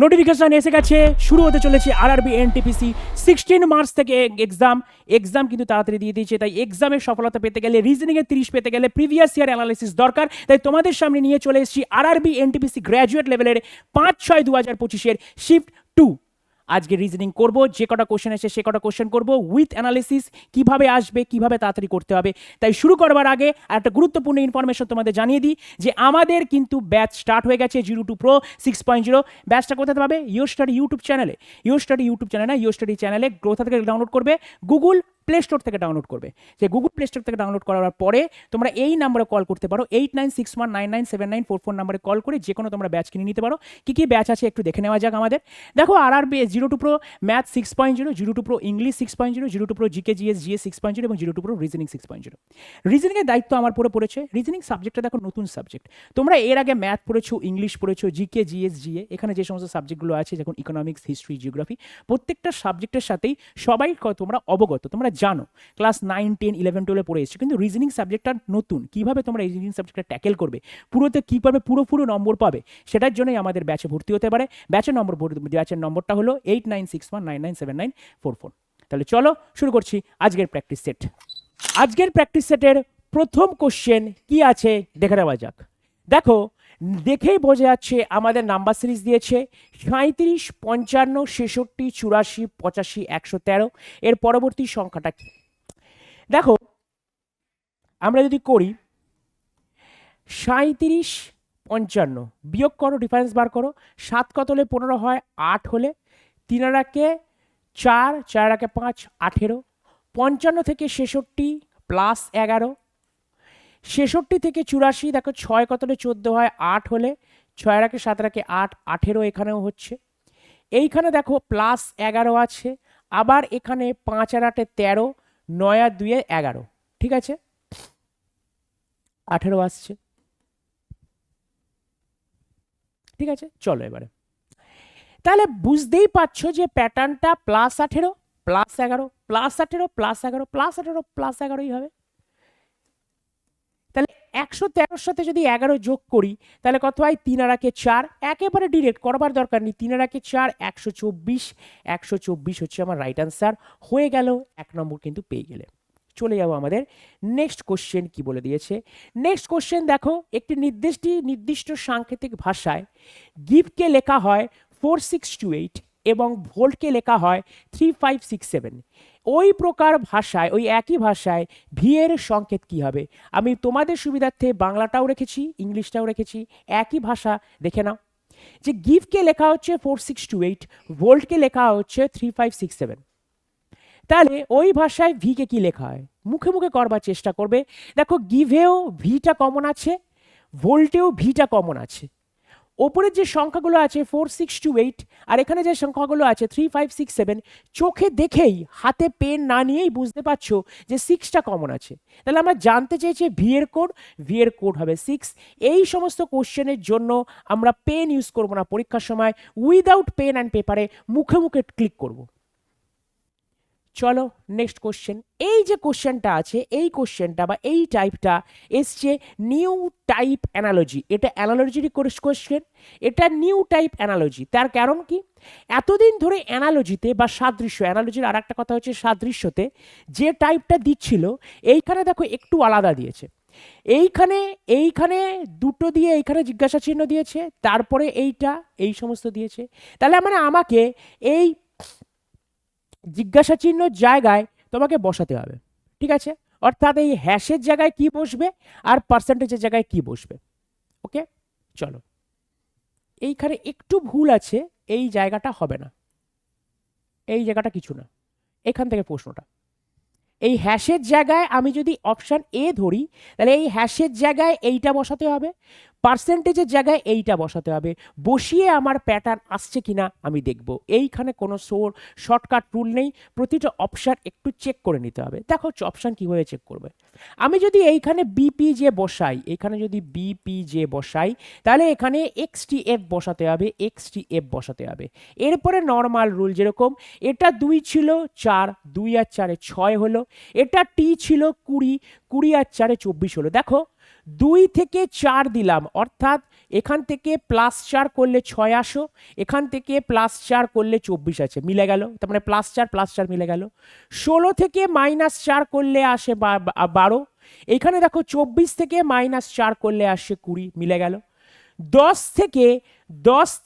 Notification এসে গেছে, শুরু হতে চলেছে আরআরবি এনটিপিসি 16 মার্চ থেকে এক্সাম কিন্তু তাড়াতাড়ি দিয়ে দিয়েছে। তাই এক্সামের সফলতা পেতে গেলে, রিজনিং এর 30 পেতে গেলে প্রিভিয়াস ইয়ার অ্যানালিসিস দরকার। তাই তোমাদের সামনে নিয়ে চলে এসেছি আরআরবি এনটিপিসি গ্র্যাজুয়েট লেভেলের 5/6/2025 শিফট 2। আজকে রিজনিং করব, যে কটা কোশ্চেন আছে সে কটা কোশ্চেন করব উইথ অ্যানালিসিস, কিভাবে আসবে, কিভাবে তাড়াতাড়ি করতে হবে। তাই শুরু করবার আগে একটা গুরুত্বপূর্ণ ইনফরমেশন তোমাদের জানিয়ে দিই যে আমাদের কিন্তু ব্যাচ স্টার্ট হয়ে গেছে 0 2 Pro 6.0। ব্যাচটা কোথাতে পাবে? ইয়োর স্টাডি ইউটিউব চ্যানেলে। ইয়োর স্টাডি ইউটিউব চ্যানেল না, ইয়োর স্টাডি চ্যানেলে কোথা থেকে ডাউনলোড করবে? গুগল প্লে স্টোর থেকে ডাউনলোড করবে। যে গুগল প্লে স্টোর থেকে ডাউনলোড করার পরে তোমরা এই নাম্বারে কল করতে পারো, 8961997994 নাম্বারে কল করে যে কোনো তোমরা ব্যাচ কিনে নিতে পারো। কী কী ব্যাচ আছে একটু দেখে নেওয়া যাক আমাদের। দেখো RRB 0 2 Pro math 6.0, 0 2 Pro English 6.0, 0 2 Pro GK GS 6.0 এবং 0 2 Pro রিজনিং 6.0। রিজনিংয়ের দায়িত্ব আমার পুরো পড়েছে। রিজনিং সাবজেক্টটা দেখো নতুন সাবজেক্ট। তোমরা এর আগে ম্যাথ পড়েছো, ইংলিশ পড়েছো, জিকে জিএস এখানে যে সমস্ত সাবজেক্টগুলো আছে যেমন ইকোনমিক্স, হিস্ট্রি, জিওগ্রাফি, প্রত্যেকটা সাবজেক্টের সাথেই সবাই তোমরা অবগত, তোমরা জানো, ক্লাস 9 10 11 12 পড়ে এসেছো। কিন্তু রিজনিং সাবজেক্টটা নতুন, কিভাবে তোমরা এই রিজনিং সাবজেক্টটা ট্যাকেল করবে, পুরোতে কী পাবে, পুরো নম্বর পাবে, সেটার জন্যই আমাদের ব্যাচে ভর্তি হতে পারে। ব্যাচের নম্বরটা হলো 8961997944। তাহলে চলো শুরু করছি আজকের প্র্যাকটিস সেট। আজকের প্র্যাকটিস সেটের প্রথম কোশ্চেন কি আছে দেখে নেওয়া যাক। দেখো, দেখেই বোঝা যাচ্ছে আমাদের নাম্বার সিরিজ দিয়েছে 37, 55, 66, 84, 85, 113। এর পরবর্তী সংখ্যাটা কি? দেখো আমরা যদি করি 37 55 বিয়োগ করো, ডিফারেন্স বার করো। 7 কত হলে 15 হয়? 8 হলে 3 আর 4, 4 আর 5, 18। 55 থেকে 66 প্লাস 11। 66 থেকে 84 দেখো 6 কত হলে 14 হয়? 8 হলে 6 আর 7 আর 8, 18 এখানেও হচ্ছে। এইখানে দেখো প্লাস 11 আছে, আবার এখানে 5 আর 8 13, 9 আর 2 11। ঠিক আছে, 18 আসছে। ঠিক আছে, চলো এবারে। তাহলে বুঝতেই পারছো যে প্যাটার্নটা plus 18 plus 11 plus 18 plus 11 plus 18 plus 11ই হবে। তাহলে 113 সাথে যদি 11 যোগ করি তাহলে কত হয়? 3 আর 4, একেবারে ডিরেক্ট করবার দরকার নেই। 3 আর 4 124, 124 হচ্ছে আমার রাইট আনসার। হয়ে গেল, 1 নম্বর কিন্তু পেয়ে গেলে। চলে যাবো আমাদের নেক্সট কোশ্চেন কি বলে দিয়েছে। নেক্সট কোশ্চেন দেখো, একটি নির্দিষ্ট সাংকেতিক ভাষায় গিভকে লেখা হয় 4628 এবং ভোল্টকে লেখা হয় 3567। ওই প্রকার ভাষায়, ওই একই ভাষায় ভি এর সংকেত কি হবে? আমি তোমাদের সুবিধার্থে বাংলাটাও রেখেছি, ইংলিশটাও রেখেছি, একই ভাষা দেখে নাও। যে গিভকে লেখা হচ্ছে 4628, ভোল্টকে লেখা হচ্ছে 3567। তাহলে ওই ভাষায় ভিকে কি লেখা হয়? মুখে মুখে করবার চেষ্টা করবে। দেখো গিভেও ভিটা কমন আছে, ভোল্টেও ভিটা কমন আছে। ওপরের যে সংখ্যাগুলো আছে 4628 আর এখানে যে সংখ্যাগুলো আছে 3567, চোখে দেখেই, হাতে পেন না নিয়েই বুঝতে পারছো যে 6টা কমন আছে। তাহলে আমরা জানতে চেয়েছি ভি এর কোড হবে 6। এই সমস্ত কোশ্চেনের জন্য আমরা পেন ইউজ করব না পরীক্ষার সময়, উইদাউট পেন অ্যান্ড পেপারে মুখে মুখে ক্লিক করব। চলো নেক্সট কোশ্চেন। এই যে কোশ্চেনটা আছে, এই কোশ্চেনটা বা এই টাইপটা এসছে নিউ টাইপ অ্যানালজি। এটা অ্যানালজির কোশ্চেন, এটা নিউ টাইপ অ্যানালজি। তার কারণ কি? এতদিন ধরে অ্যানালজিতে বা সাদৃশ্য, অ্যানালজির আর একটা কথা হচ্ছে সাদৃশ্যতে যে টাইপটা দিচ্ছিল, এইখানে দেখো একটু আলাদা দিয়েছে। এইখানে দুটো দিয়ে এইখানে জিজ্ঞাসা চিহ্ন দিয়েছে, তারপরে এইটা, এই সমস্ত দিয়েছে। তাহলে মানে আমাকে এই জিজ্ঞাসা চিহ্ন জায়গায় তোমাকে বসাতে হবে। ঠিক আছে, অর্থাৎ এই হ্যাশের জায়গায় কি বসবে আর পার্সেন্টেজের জায়গায় কি বসবে। ওকে, চলো। এইখানে একটু ভুল আছে, এই জায়গাটা হবে না, এই জায়গাটা কিছু না। এখান থেকে প্রশ্নটা, এই হ্যাশের জায়গায় আমি যদি অপশান এ ধরি তাহলে এই হ্যাশের জায়গায় এইটা বসাতে হবে, পার্সেন্টেজের জায়গায় এইটা বসাতে হবে। বসিয়ে আমার প্যাটার্ন আসছে কিনা আমি দেখব। এইখানে কোনো শর্টকাট রুল নেই, প্রতিটা অপশান একটু চেক করে নিতে হবে। দেখো অপশান কীভাবে চেক করবে। আমি যদি এইখানে বিপিজে বসাই, এখানে যদি বিপিজে বসাই তাহলে এখানে এক্সটিএফ বসাতে হবে, এক্সটিএফ বসাতে হবে। এরপরে নর্মাল রুল যেরকম, এটা 2 ছিল 4, 2 আর 4 6 হলো। এটা টি ছিল 20, 20 আর 4 24 হলো। দেখো 2 থেকে 4 দিলাম, অর্থাৎ এখান থেকে +4 করলে 6 আসো, এখান থেকে +4 করলে 24 আছে, মিলে গেল, তার মানে +4 মিলে গেল। 16 থেকে -4 করলে আসে 12, এখানে দেখো 24 থেকে -4 করলে আসে 20, মিলে গেল। 10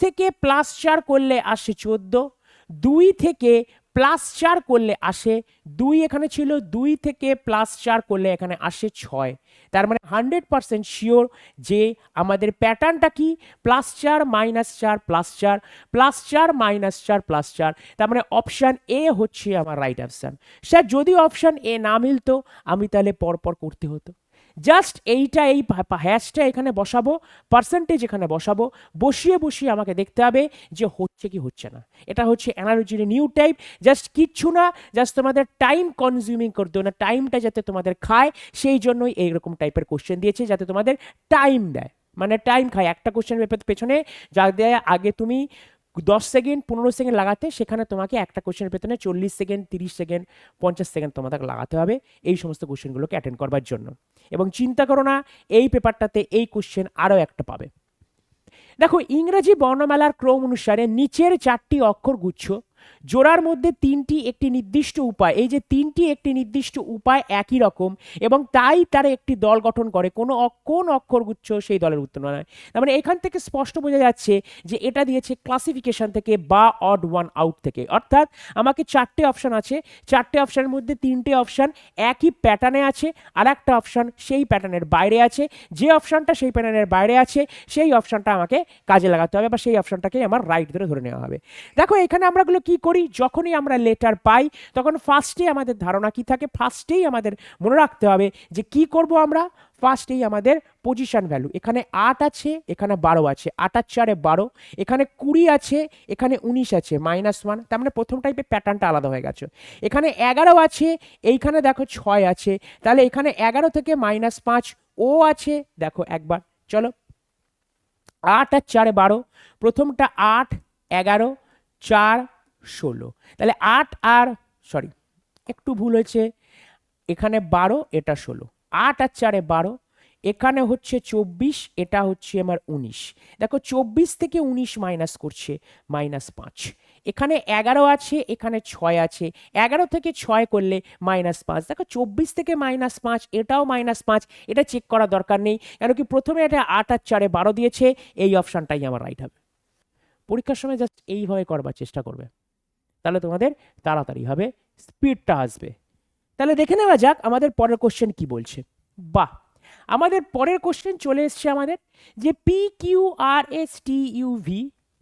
থেকে +4 করলে আসে 14, 2 থেকে +4 করলে আসে 2, এখানে ছিল 2 থেকে +4 করলে এখানে আসে 6। তার মানে 100% শিওর যে আমাদের প্যাটার্নটা কি, +4 -4 +4 +4 -4 +4, তার মানে অপশান এ হচ্ছে আমার রাইট অপশান। স্যার যদি অপশান এ না মিলতো আমি তাহলে পরপর করতে হতো। জাস্ট এইটা, এই হ্যাশটা এখানে বসাবো, পার্সেন্টেজ এখানে বসাবো, বসিয়ে আমাকে দেখতে হবে যে হচ্ছে কি হচ্ছে না। এটা হচ্ছে অ্যানালজির নিউ টাইপ, জাস্ট কিচ্ছু না, জাস্ট তোমাদের টাইম কনজিউমিং করতে না, টাইমটা যাতে তোমাদের খায় সেই জন্যই এইরকম টাইপের কোশ্চেন দিয়েছে, যাতে তোমাদের টাইম দেয়, মানে টাইম খায়। একটা কোশ্চেনের পেছনে যা দেয় আগে তুমি 10 সেকেন্ড 15 সেকেন্ড লাগাতে, সেখানে তোমাকে একটা কোশ্চেনের পেছনে 40 সেকেন্ড 30 সেকেন্ড 50 সেকেন্ড তোমাদের লাগাতে হবে এই সমস্ত কোশ্চেনগুলোকে অ্যাটেন্ড করবার জন্য। এবং চিন্তা করো না, এই পেপারটাতে এই কোশ্চেন আরও একটা পাবে। দেখো, ইংরেজি বর্ণমালার ক্রম অনুসারে নিচের 4টি অক্ষর গুচ্ছ জোড়ার মধ্যে 3টি একটি নির্দিষ্ট উপায়, এই যে 3টি একটি নির্দিষ্ট উপায় একই রকম এবং তাই তারা একটি দল গঠন করে, কোন অক্ষরগুচ্ছ সেই দলের উত্তর নয়। তার মানে এখান থেকে স্পষ্ট বোঝা যাচ্ছে যে এটা দিয়েছে ক্লাসিফিকেশন থেকে বা অড ওয়ান আউট থেকে, অর্থাৎ আমাকে 4টে অপশান আছে, 4টে অপশানের মধ্যে 3টে অপশান একই প্যাটার্নে আছে, আর একটা অপশান সেই প্যাটার্নের বাইরে আছে। যে অপশানটা সেই প্যাটার্নের বাইরে আছে সেই অপশানটা আমাকে কাজে লাগাতে হবে, বা সেই অপশানটাকে আমার রাইট ধরে নেওয়া হবে। দেখো এখানে আমরাগুলো কি করি, যখনই আমরা লেটার পাই তখন ফার্স্টে আমাদের ধারণা কি থাকে, ফার্স্টেই আমাদের মনে রাখতে হবে যে কি করব আমরা, ফার্স্টেই আমাদের পজিশন ভ্যালু, এখানে 8 আছে, এখানে 12 আছে, 8 আর 4 12, এখানে 20 আছে, এখানে 19 আছে, -1, তার মানে প্রথম টাইপের প্যাটার্নটা আলাদা হয়ে গেছে। এখানে 11 আছে, এইখানে দেখো 6 আছে, তাহলে এখানে 11 থেকে -5 ও আছে, দেখো একবার চলো 8 আর 4 12, প্রথমটা 8 11 4 16, তাহলে 8 আর সরি একটু ভুল হয়েছে, এখানে 12 এটা 16, 8 আর 4 12, এখানে হচ্ছে 24, এটা হচ্ছে আমার 19, দেখো 24 থেকে 19 মাইনাস করছে -5, এখানে 11 আছে, এখানে 6 আছে, 11 থেকে 6 করলে -5, দেখো 24 থেকে -5 এটাও -5, এটা চেক করার দরকার নেই, কেন কি প্রথমে এটা 8 আর 4 12 দিয়েছে, এই অপশানটাই আমার রাইট হবে। পরীক্ষার সময় জাস্ট এইভাবে করবার চেষ্টা করবে, তাহলে তোমাদের তাড়াতাড়ি হবে, স্পিডটা আসবে। তাহলে দেখে নেওয়া যাক আমাদের পরের কোশ্চেন কি বলছে। বাহ, আমাদের পরের কোশ্চেন চলে এসছে আমাদের, যে PQRSTUV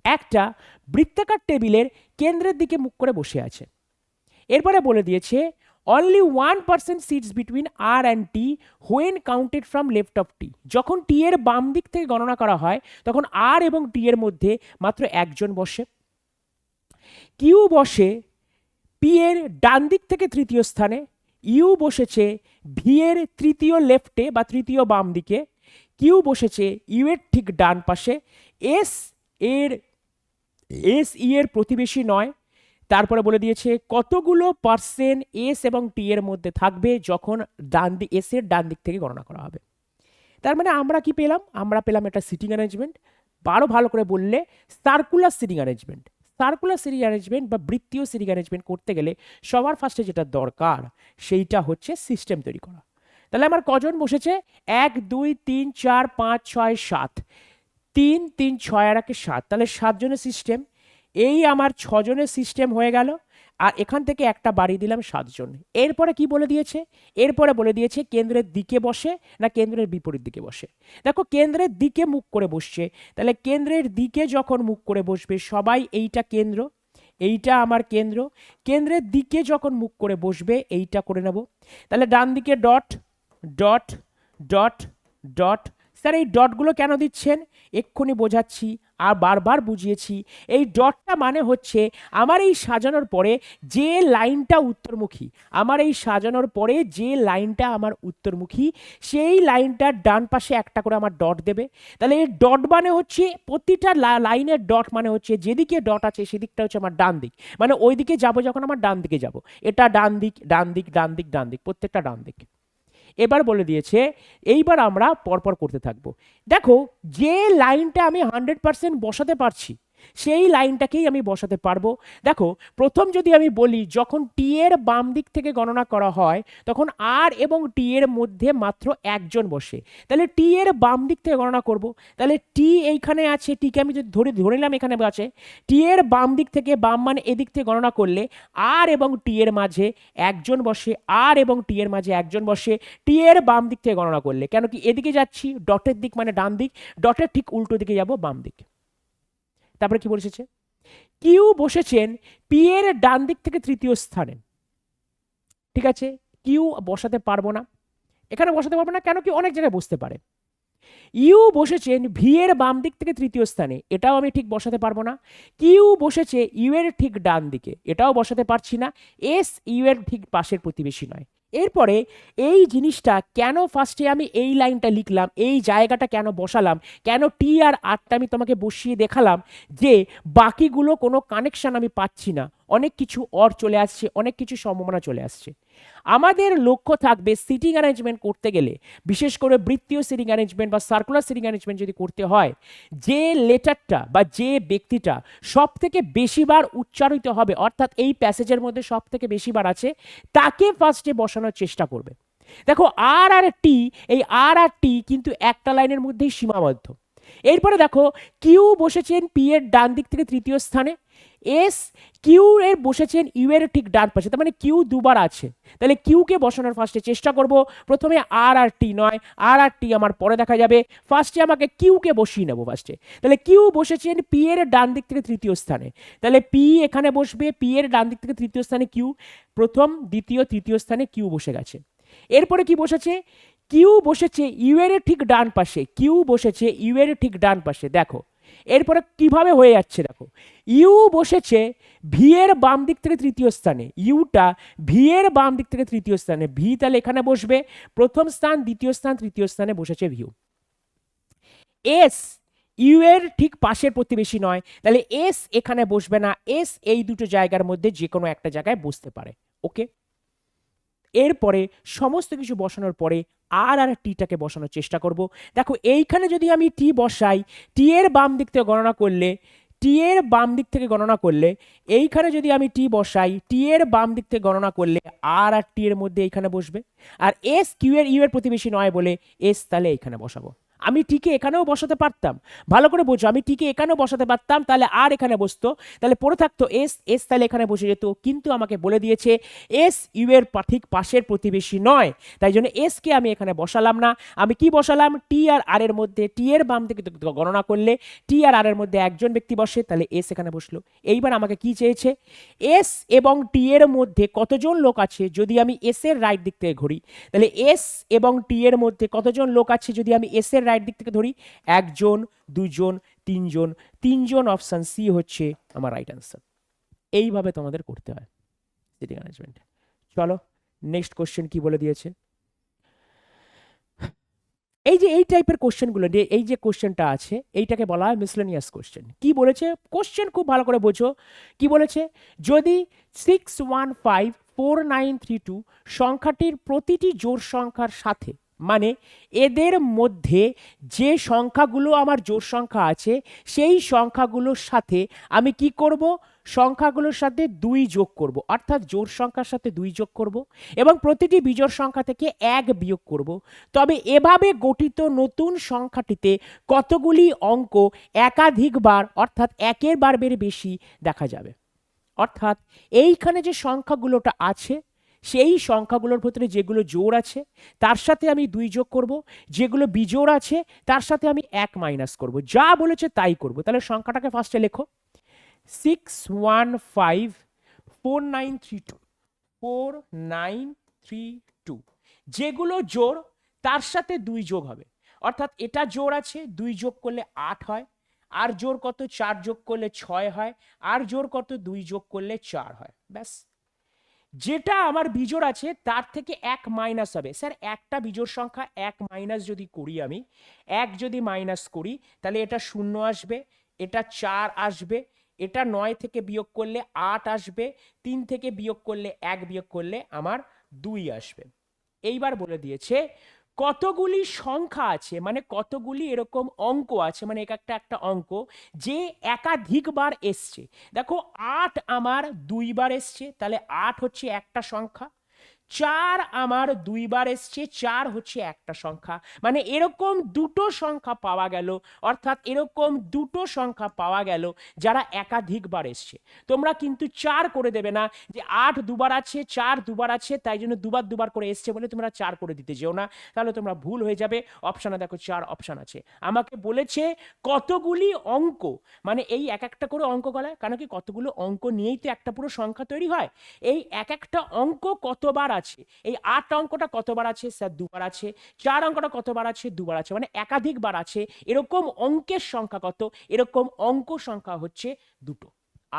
একটা বৃত্তাকার টেবিলের কেন্দ্রের দিকে মুখ করে বসে আছে। এরপরে বলে দিয়েছে only 1% seats between R and T when counted from left of T, যখন টি এর বাম দিক থেকে গণনা করা হয় তখন আর এবং টি এর মধ্যে মাত্র একজন বসে। কিউ বসে পি এর ডান দিক থেকে তৃতীয় স্থানে, ইউ বসেছে ভি এর তৃতীয় লেফটে বা তৃতীয় বাম দিকে, কিউ বসেছে ইউ এর ঠিক ডান পাশে, এস ই এর প্রতিবেশী নয়। তারপরে বলে দিয়েছে কতগুলো পার্সেন্ট এস এবং টি এর মধ্যে থাকবে যখন এস এর ডান দিক থেকে গণনা করা হবে। তার মানে আমরা কি পেলাম, আমরা পেলাম একটা সিটিং অ্যারেঞ্জমেন্ট, ভালো করে বললে circular seating arrangement. Circular seating arrangement বা বৃত্তীয় সিটিং অ্যারেঞ্জমেন্ট করতে গেলে সবার ফার্স্টে যেটা দরকার সেইটা হচ্ছে সিস্টেম তৈরি করা। তাহলে আমার কজন বসেছে, 1 2 3 4 5 6 7, 3 3 6 আর 7, তাহলে 7 জনের সিস্টেম, এই আমার 6 জনের সিস্টেম হয়ে গেল, আর এখান থেকে একটা বাড়িয়ে দিলাম 7 জন। এরপরে কি বলে দিয়েছে, এরপরে বলে দিয়েছে কেন্দ্রের দিকে বসে না কেন্দ্রের বিপরীত দিকে বসে। দেখো কেন্দ্রের দিকে মুখ করে বসছে, তাহলে কেন্দ্রের দিকে যখন মুখ করে বসবে সবাই, এইটা কেন্দ্র, এইটা আমার কেন্দ্র, কেন্দ্রের দিকে যখন মুখ করে বসবে এইটা করে নেব। তাহলে ডান দিকে dot dot dot dot. Sir এই ডটগুলো কেন দিচ্ছেন এক্ষুনি বোঝাচ্ছি, আর বারবার বুঝিয়েছি। এই ডটটা মানে হচ্ছে আমার এই সাজানোর পরে যে লাইনটা উত্তরমুখী, আমার এই সাজানোর পরে যে লাইনটা আমার উত্তরমুখী সেই লাইনটার ডান পাশে একটা করে আমার ডট দেবে। তাহলে এই ডট মানে হচ্ছে প্রতিটা লাইনের ডট মানে হচ্ছে যেদিকে ডট আছে সেদিকটা হচ্ছে আমার ডান দিক, মানে ওই দিকে যাবো যখন আমার ডান দিকে যাব, এটা ডান দিক ডান দিক ডান দিক ডান দিক, প্রত্যেকটা ডান দিক। এবার বলে দিয়েছে এইবার আমরা পরপর করতে থাকবো। দেখো যে লাইনটা আমি 100% বসাতে পারছি সেই লাইনটাকেই আমি বসাতে পারবো। দেখো প্রথম যদি আমি বলি যখন টি এর বাম দিক থেকে গণনা করা হয় তখন আর এবং টি এর মধ্যে মাত্র একজন বসে, তাহলে টি এর বাম দিক থেকে গণনা করব। তাহলে টি এইখানে আছে, টিকে আমি যদি ধরে নিলাম এখানে আছে, টি এর বাম দিক থেকে, বাম মানে এদিক থেকে গণনা করলে আর এবং টি এর মাঝে একজন বসে, আর এবং টি এর মাঝে একজন বসে। টি এর বাম দিক থেকে গণনা করলে, কেন কি এদিকে যাচ্ছি, ডটের দিক মানে ডান দিক, ডটের ঠিক উল্টো দিকে যাব বাম দিক। তারপরে কি বসেছে, কিউ বসেছেন পি এর ডান দিক থেকে তৃতীয় স্থানে। ঠিক আছে, কিউ বসাতে পারবো না, এখানে বসাতে পারবো না, কেন কি অনেক জায়গায় বসতে পারে। ইউ বসেছেন ভি এর বাম দিক থেকে তৃতীয় স্থানে, এটাও আমি ঠিক বসাতে পারবো না। কিউ বসেছে ইউ এর ঠিক ডান দিকে, এটাও বসাতে পারছি না। এস ইউ এর ঠিক পাশের প্রতিবেশী নয়। এরপরে এই জিনিসটা কেন ফার্স্টে আমি এই লাইনটা লিখলাম, এই জায়গাটা কেন বসালাম, কেন টি আর আরটা আমি তোমাকে বসিয়ে দেখালাম যে বাকিগুলো কোনো কানেকশন আমি পাচ্ছি না, অনেক কিছু অর চলে আসছে, অনেক কিছু সম্ভাবনা চলে আসছে। আমাদের লক্ষ্য থাকবে সিটিং অ্যারেঞ্জমেন্ট করতে গেলে, বিশেষ করে বৃত্তীয় সিটিং অ্যারেঞ্জমেন্ট বা সার্কুলার সিটিং অ্যারেঞ্জমেন্ট যদি করতে হয়, যে লেটারটা বা যে ব্যক্তিটা সব থেকে বেশিবার উচ্চারিত হবে, অর্থাৎ এই প্যাসেজের মধ্যে সব থেকে বেশিবার আছে, তাকে ফার্স্টে বসানোর চেষ্টা করবে। দেখো আর আর টি, এই আর আর টি কিন্তু একটা লাইনের মধ্যেই সীমাবদ্ধ। এরপরে দেখো কিউ বসেছেন পি এর ডান দিক থেকে তৃতীয় স্থানে, এস কিউ এর বসেছেন ইউ এর ঠিক ডান পাশে, তার মানে কিউ দুবার আছে, তাহলে কিউকে বসানোর ফার্স্টে চেষ্টা করব। প্রথমে আর আর টি নয়, আর আর টি আমার পরে দেখা যাবে, ফার্স্টে আমাকে কিউকে বসিয়ে নেবো ফার্স্টে। তাহলে কিউ বসেছেন পি এর ডান দিক থেকে তৃতীয় স্থানে, তাহলে পি এখানে বসবে, পি এর ডান দিক থেকে তৃতীয় স্থানে কিউ, প্রথম দ্বিতীয় তৃতীয় স্থানে কিউ বসে গেছে। এরপরে কি বসেছে, কিউ বসেছে ইউ এর ঠিক ডান পাশে, কিউ বসেছে ইউ এর ঠিক ডান পাশে। দেখো এরপরে কিভাবে হয়ে যাচ্ছে, দেখো ইউ বসেছে ভি এর বাম দিক থেকে তৃতীয় স্থানে, ইউটা ভি এর বাম দিক থেকে তৃতীয় স্থানে, ভি তাহলে এখানে বসবে প্রথম স্থান, দ্বিতীয় স্থান, তৃতীয় স্থানে বসেছে ভিউ। এস ইউ এর ঠিক পাশের প্রতিবেশী নয়, তাহলে এস এখানে বসবে না, এস এই দুটো জায়গার মধ্যে যে কোনো একটা জায়গায় বসতে পারে। ওকে, এরপরে সমস্ত কিছু বসানোর পরে আর আর টিটাকে বসানোর চেষ্টা করব। দেখো এইখানে যদি আমি টি বসাই, টি এর বাম দিক থেকে গণনা করলে, টি এর বাম দিক থেকে গণনা করলে, এইখানে যদি আমি টি বসাই, টি এর বাম দিক থেকে গণনা করলে আর আর টি এর মধ্যে এইখানে বসবে, আর এস কিউ এর ইউ এর প্রতিবেশী নয় বলে এস তাহলে এইখানে বসাবো। আমি টিকে এখানেও বসাতে পারতাম, ভালো করে বোঝো, আমি টিকে এখানেও বসাতে পারতাম, তাহলে আর এখানে বসতো, তাহলে পড়ে থাকতো এস, এস তাহলে এখানে বসে যেত, কিন্তু আমাকে বলে দিয়েছে এস ইউ এর ঠিক পাশের প্রতিবেশী নয়, তাই জন্য এস কে আমি এখানে বসালাম না। আমি কি বসালাম, টি আর আর এর মধ্যে, টি এর বাম থেকে গণনা করলে টি আর আর এর মধ্যে একজন ব্যক্তি বসে, তাহলে এস এখানে বসলো। এইবার আমাকে কি চেয়েছে, এস এবং টি এর মধ্যে কতজন লোক আছে যদি আমি এস এর রাইট দিক থেকে ঘুরি, তাহলে এস এবং টি এর মধ্যে কতজন লোক আছে যদি আমি এস এর রাইট দিক থেকে ধরি, একজন, দুজন, তিনজন, তিনজন, অপশন সি হচ্ছে আমার রাইট অ্যান্সার। এইভাবে তোমাদের করতে হয় সিটিং অ্যারেঞ্জমেন্ট। চলো নেক্সট কোশ্চেন কি বলে দিয়েছে, এই যে এই টাইপের কোশ্চেনগুলো, এই যে কোশ্চেনটা আছে এইটাকে বলা হয় মিসলেনিয়াস কোশ্চেন। কি বলেছে কোশ্চেন খুব ভালো করে বোঝো, কি বলেছে, যদি 6154,932 সংখ্যাটির প্রতিটি জোড় সংখ্যার সাথে, মানে এদের মধ্যে যে সংখ্যাগুলো আমার জোড় সংখ্যা আছে সেই সংখ্যাগুলোর সাথে আমি কি করব, সংখ্যাগুলোর সাথে 2 যোগ করব, অর্থাৎ জোড় সংখ্যার সাথে 2 যোগ করব এবং প্রতিটি বিজোড় সংখ্যা থেকে 1 বিয়োগ করব, তবে এভাবে গঠিত নতুন সংখ্যাটিতে কতগুলি অঙ্ক একাধিকবার অর্থাৎ একের বারের বেশি দেখা যাবে। অর্থাৎ এইখানে যে সংখ্যাগুলোটা আছে সেই সংখ্যাগুলোর ভিতরে যেগুলো জোড় আছে তার সাথে আমি 2 যোগ করব, যেগুলো বিজোড় আছে তার সাথে আমি 1 মাইনাস করব, যা বলেছে তাই করব। তাহলে সংখ্যাটাকে ফার্স্টে লেখো 6154,932 যেগুলো জোড় তার সাথে 2 যোগ হবে, অর্থাৎ এটা জোড় আছে 2 যোগ করলে 8 হয়, আর জোড় কত 4 যোগ করলে 6 হয়, আর জোড় কত 2 যোগ করলে 4 হয়, ব্যাস। যেটা আমার বিজোড় আছে তার থেকে 1 মাইনাস হবে। স্যার একটা বিজোড় সংখ্যা 1 মাইনাস যদি করি, আমি 1 যদি মাইনাস করি তাহলে এটা 0 আসবে, এটা 4 আসবে, এটা 9 থেকে বিয়োগ করলে 8 আসবে, 3 থেকে বিয়োগ করলে 1 বিয়োগ করলে আমার 2 আসবে। এইবার বলে দিয়েছে কতগুলি সংখ্যা আছে, মানে কতগুলি এরকম অঙ্ক আছে, মানে এক একটা একটা অঙ্ক যে একাধিকবার এসছে। দেখো 8 আমার 2বার এসছে, তাহলে 8 হচ্ছে একটা সংখ্যা। 4 আমার 2বার এসছে, 4 হচ্ছে একটা সংখ্যা। মানে এরকম দুটো সংখ্যা পাওয়া গেল, অর্থাৎ এরকম দুটো সংখ্যা পাওয়া গেল যারা একাধিকবার এসছে। তোমরা কিন্তু 4 করে দেবে না যে 8 দুবার আছে, 4 দুবার আছে, তাই জন্য দুবার দুবার করে এসছে বলে তোমরা 4 করে দিতে যেও না, তাহলে তোমরা ভুল হয়ে যাবে। অপশানে দেখো 4 অপশান আছে। আমাকে বলেছে কতগুলি অঙ্ক, মানে এই এক একটা করে অঙ্ক গলায়, কারণ কি কতগুলো অঙ্ক নিয়েই তো একটা পুরো সংখ্যা তৈরি হয়। এই এক একটা অঙ্ক কতবার আছে, এই 8 অঙ্কটা কতবার আছে স্যার? দুবার আছে। 4 অঙ্কটা কতবার আছে? দুবার আছে, মানে একাধিকবার আছে। এরকম অঙ্কের সংখ্যা কত? এরকম অঙ্ক সংখ্যা হচ্ছে দুটো,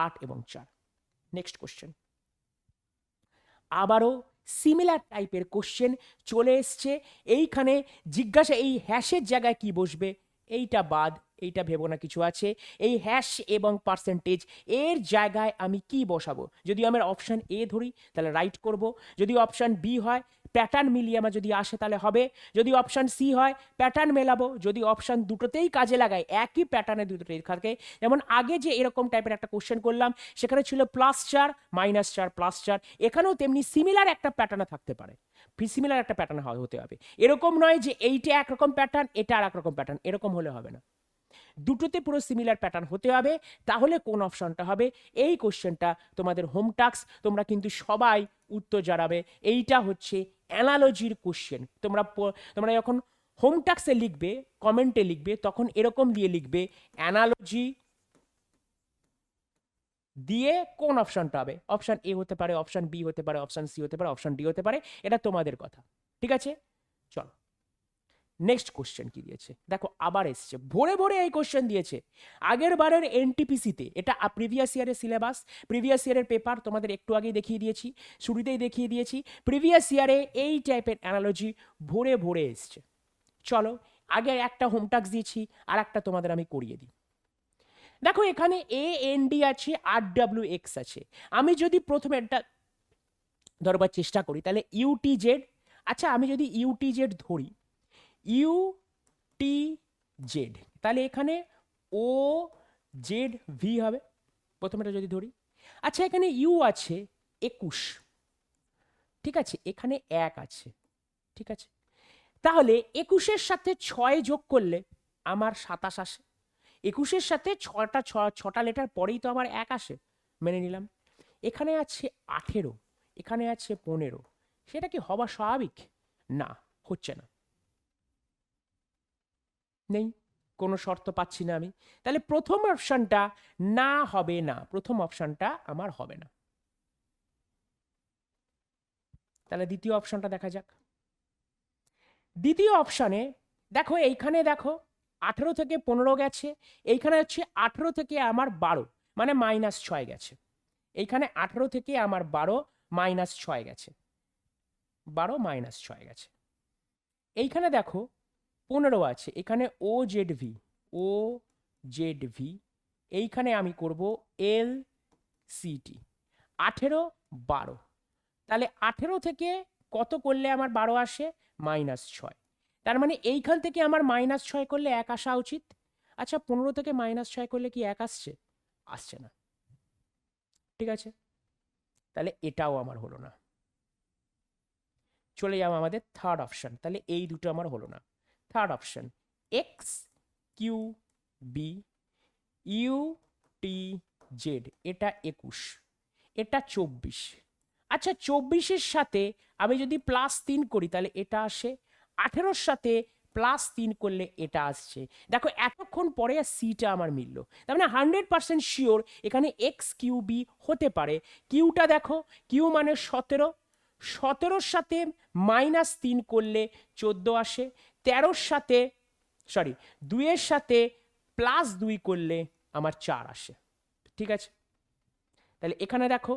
8 এবং 4। নেক্সট কোশ্চেন, আবারও সিমিলার টাইপের কোশ্চেন চলে এসছে। এইখানে জিজ্ঞাসা, এই হ্যাশের জায়গায় কি বসবে? এইটা বাদ, এইটা ভেবো না কিছু আছে। এই হ্যাশ এবং পার্সেন্টেজ এর জায়গায় আমি কি বসাবো? যদি আমার অপশান এ ধরি তাহলে রাইট করব, যদি অপশান বি হয় প্যাটার্ন মিলিয়ে আমার যদি আসে তাহলে হবে, যদি অপশান সি হয় প্যাটার্ন মেলাবো, যদি অপশান দুটোতেই কাজে লাগায় একই প্যাটার্নে দুটোতেই থাকে। যেমন আগে যে এরকম টাইপের একটা কোশ্চেন করলাম সেখানে ছিল +4 -4 +4, এখানেও তেমনি সিমিলার একটা প্যাটার্নে থাকতে পারে, সিমিলার একটা প্যাটার্ন হতে হবে। এরকম নয় যে এইটা একরকম প্যাটার্ন এটা আর একরকম প্যাটার্ন, এরকম হলে হবে না, দুটোতে পুরো সিমিলার প্যাটার্ন হতে হবে। তাহলে কোন অপশনটা হবে? এই কোশ্চেনটা তোমাদের হোম টাস্ক, তোমরা কিন্তু সবাই উত্তর জানাবে। এইটা হচ্ছে অ্যানালজির কোশ্চেন। তোমরা যখন হোম টাস্কে লিখবে, কমেন্টে লিখবে, তখন এরকম দিয়ে লিখবে অ্যানালজি দিয়ে কোন অপশনটা হবে। অপশন এ হতে পারে, অপশন বি হতে পারে, অপশন সি হতে পারে, অপশন ডি হতে পারে, এটা তোমাদের কথা। ঠিক আছে, চলো নেক্সট কোশ্চেন কি দিয়েছে দেখো, আবার এসছে ভোরে ভোরে এই কোশ্চেন দিয়েছে। আগের বারের এনটিপিসিতে, এটা প্রিভিয়াস ইয়ারের সিলেবাস, প্রিভিয়াস ইয়ারের পেপার তোমাদের একটু আগেই দেখিয়ে দিয়েছি, শুরুতেই দেখিয়ে দিয়েছি। প্রিভিয়াস ইয়ারে এই টাইপের অ্যানালজি ভোরে ভোরে এসছে। চলো আগে একটা হোম টাস্ক দিয়েছি, আর একটা তোমাদের আমি করিয়ে দিই। দেখো এখানে AND আছে, RWX আছে। আমি যদি প্রথমে এটা ধরবার চেষ্টা করি তাহলে UTZ, আচ্ছা আমি যদি UTZ ধরি, UTZ, তাহলে এখানে OZV হবে প্রথমেটা যদি ধরি। আচ্ছা এখানে ইউ আছে 21, ঠিক আছে, এখানে 1 আছে, ঠিক আছে, তাহলে 21-এর সাথে 6 যোগ করলে আমার 27 আসে। 21-এর সাথে 6টা লেটার পরেই তো আমার 1 আসে, মেনে নিলাম। এখানে আছে 18, এখানে আছে 15, সেটা কি হওয়া স্বাভাবিক? না, হচ্ছে না, নেই, কোনো শর্ত পাচ্ছি না আমি। তাহলে প্রথম অপশনটা না হবে না, প্রথম অপশনটা আমার হবে না। তাহলে দ্বিতীয় অপশনটা দেখা যাক। দ্বিতীয় অপশনে দেখো, এইখানে দেখো 18 থেকে 15 গেছে, এইখানে হচ্ছে 18 থেকে আমার 12, মানে -6 গেছে। এইখানে 18 থেকে আমার 12 -6 গেছে, 12 -6 গেছে। এইখানে দেখো 15 আছে, এখানে OZV, এইখানে আমি করব LCT, 18 12, তাহলে 18 থেকে কত করলে আমার 12 আসে? -6। তার মানে এইখান থেকে আমার -6 করলে 1 আসা উচিত। আচ্ছা 15 থেকে -6 করলে কি 1 আসছে? আসছে না, ঠিক আছে, তাহলে এটাও আমার হলো না। চলে যাবো আমাদের থার্ড অপশন, তাহলে এই দুটো আমার হলো না। থার্ড অপশন XQB, UTZ, এটা 21, এটা 24। আচ্ছা 24-এর সাথে আমি যদি +3 করি তাহলে এটা আসে, 18-র সাথে +3 করলে এটা আসছে। দেখো এতক্ষণ পরে সিটা আমার মিলল, তার মানে 100% শিওর এখানে XQB হতে পারে। কিউটা দেখো, কিউ মানে 17, 17-র সাথে -3 করলে 14 আসে, 13-র সাথে 2-এর সাথে +2 করলে আমার 4 আসে, ঠিক আছে। তাহলে এখানে দেখো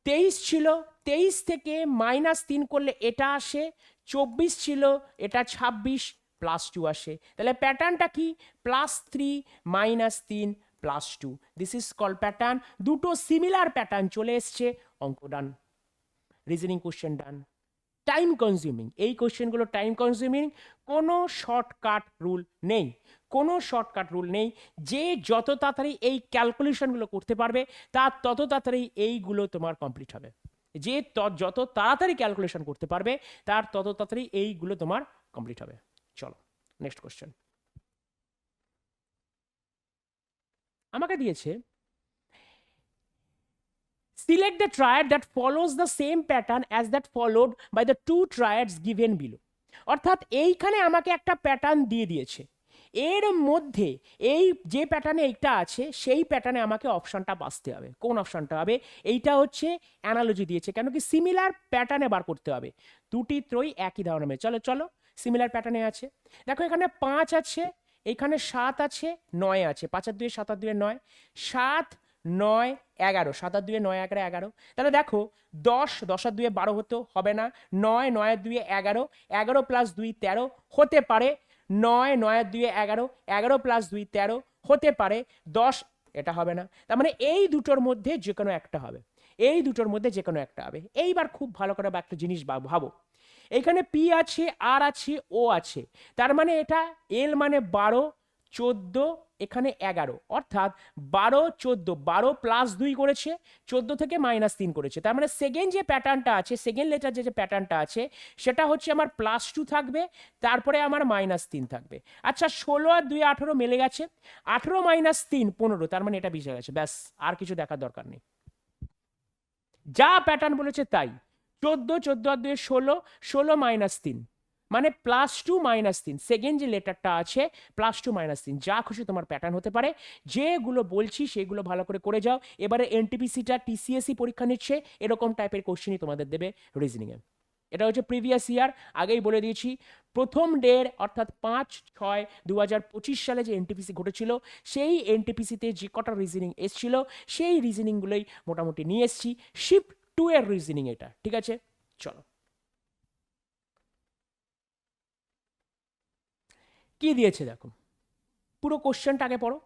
23 ছিল, 23 থেকে -3 করলে এটা আসে, 24 ছিল, এটা 26 +2 আসে। তাহলে প্যাটার্নটা কি? +3 -3 +2, দিস ইজ কল প্যাটার্ন। দুটো সিমিলার প্যাটার্ন চলে এসছে, অঙ্ক ডান, রিজনিং কোশ্চেন ডান। টাইম কনজিউমিং, এই কোশ্চেনগুলো টাইম কনজিউমিং, কোনো শর্টকাট রুল নেই, কোনো শর্টকাট রুল নেই। যে যত তাড়াতাড়ি এই ক্যালকুলেশনগুলো করতে পারবে তার তত তাড়াতাড়ি এইগুলো তোমার কমপ্লিট হবে। যে যত তাড়াতাড়ি ক্যালকুলেশন করতে পারবে তার তত তাড়াতাড়ি এইগুলো তোমার কমপ্লিট হবে। চলো নেক্সট কোশ্চেন। আমাকে দিয়েছে select the triad that follows the same pattern as that followed by the two triads given below। অর্থাৎ এইখানে আমাকে একটা প্যাটার্ন দিয়ে দিয়েছে, এর মধ্যে এই যে প্যাটার্নে এইটা আছে সেই প্যাটার্নে আমাকে অপশনটা বাছতে হবে। কোন অপশনটা হবে? এইটা হচ্ছে অ্যানালজি দিয়েছে, কেন কি সিমিলার প্যাটার্নে বার করতে হবে, দুটি ত্রয়ী একই ধরনের। চলো চলো সিমিলার প্যাটার্নে আছে, দেখো এখানে 5 আছে, এখানে 7 আছে, 9 আছে, 5 আর 2 7 আর 2 9, 7 9 11, 7 আর 2 9 11 11। তাহলে দেখো 10 10 আর 2 12 হতেও হবে না, 9 9 আর 2 11, 11 প্লাস 2 13 হতে পারে, 9 9 আর 2 11, 11 প্লাস 2 13 হতে পারে, 10 এটা হবে না। তার মানে এই দুটোর মধ্যে যে কোনো একটা হবে, এই দুটোর মধ্যে যে কোনো একটা হবে। এইবার খুব ভালো করে একটা জিনিস ভাবো, এখানে পি আছে, আর আছে, ও আছে, তার মানে এটা এল মানে 12 14, এখানে 11, অর্থাৎ 12 14, 12 প্লাস 2 করেছে, 14 থেকে -3 করেছে। তার মানে সেকেন্ড যে প্যাটার্নটা আছে, সেকেন্ড লেটার যে প্যাটার্নটা আছে সেটা হচ্ছে আমার +2 থাকবে, তারপরে আমার -3 থাকবে। আচ্ছা 16 আর 2 18 মিলে গেছে, 18 - 3 15, তার মানে এটা মিশে গেছে, ব্যাস আর কিছু দেখার দরকার নেই, যা প্যাটার্ন বলেছে তাই। 14 14 আর 2 16, 16 - 3 মানে +2 - 3, সেকেন্ড যে লেটারটা আছে +2 - 3, যা খুশি তোমার প্যাটার্ন হতে পারে। যেগুলো বলছি সেগুলো ভালো করে করে যাও। এবারে এনটিপিসিটা টিসিএসসি পরীক্ষা নিচ্ছে, এরকম টাইপের কোশ্চেনই তোমাদের দেবে রিজনিংয়ে। এটা হচ্ছে প্রিভিয়াস ইয়ার, আগেই বলে দিয়েছি। প্রথম ডের অর্থাৎ 5/6/2025 সালে যে এনটিপিসি ঘটেছিল, সেই এনটিপিসিতে যে কটা রিজনিং এসছিল সেই রিজনিংগুলোই মোটামুটি নিয়ে এসছি। শিফট 2 এর রিজনিং এটা, ঠিক আছে? চলো কি দিয়েছে দেখো, পুরো কোশ্চেনটা আগে পড়ো।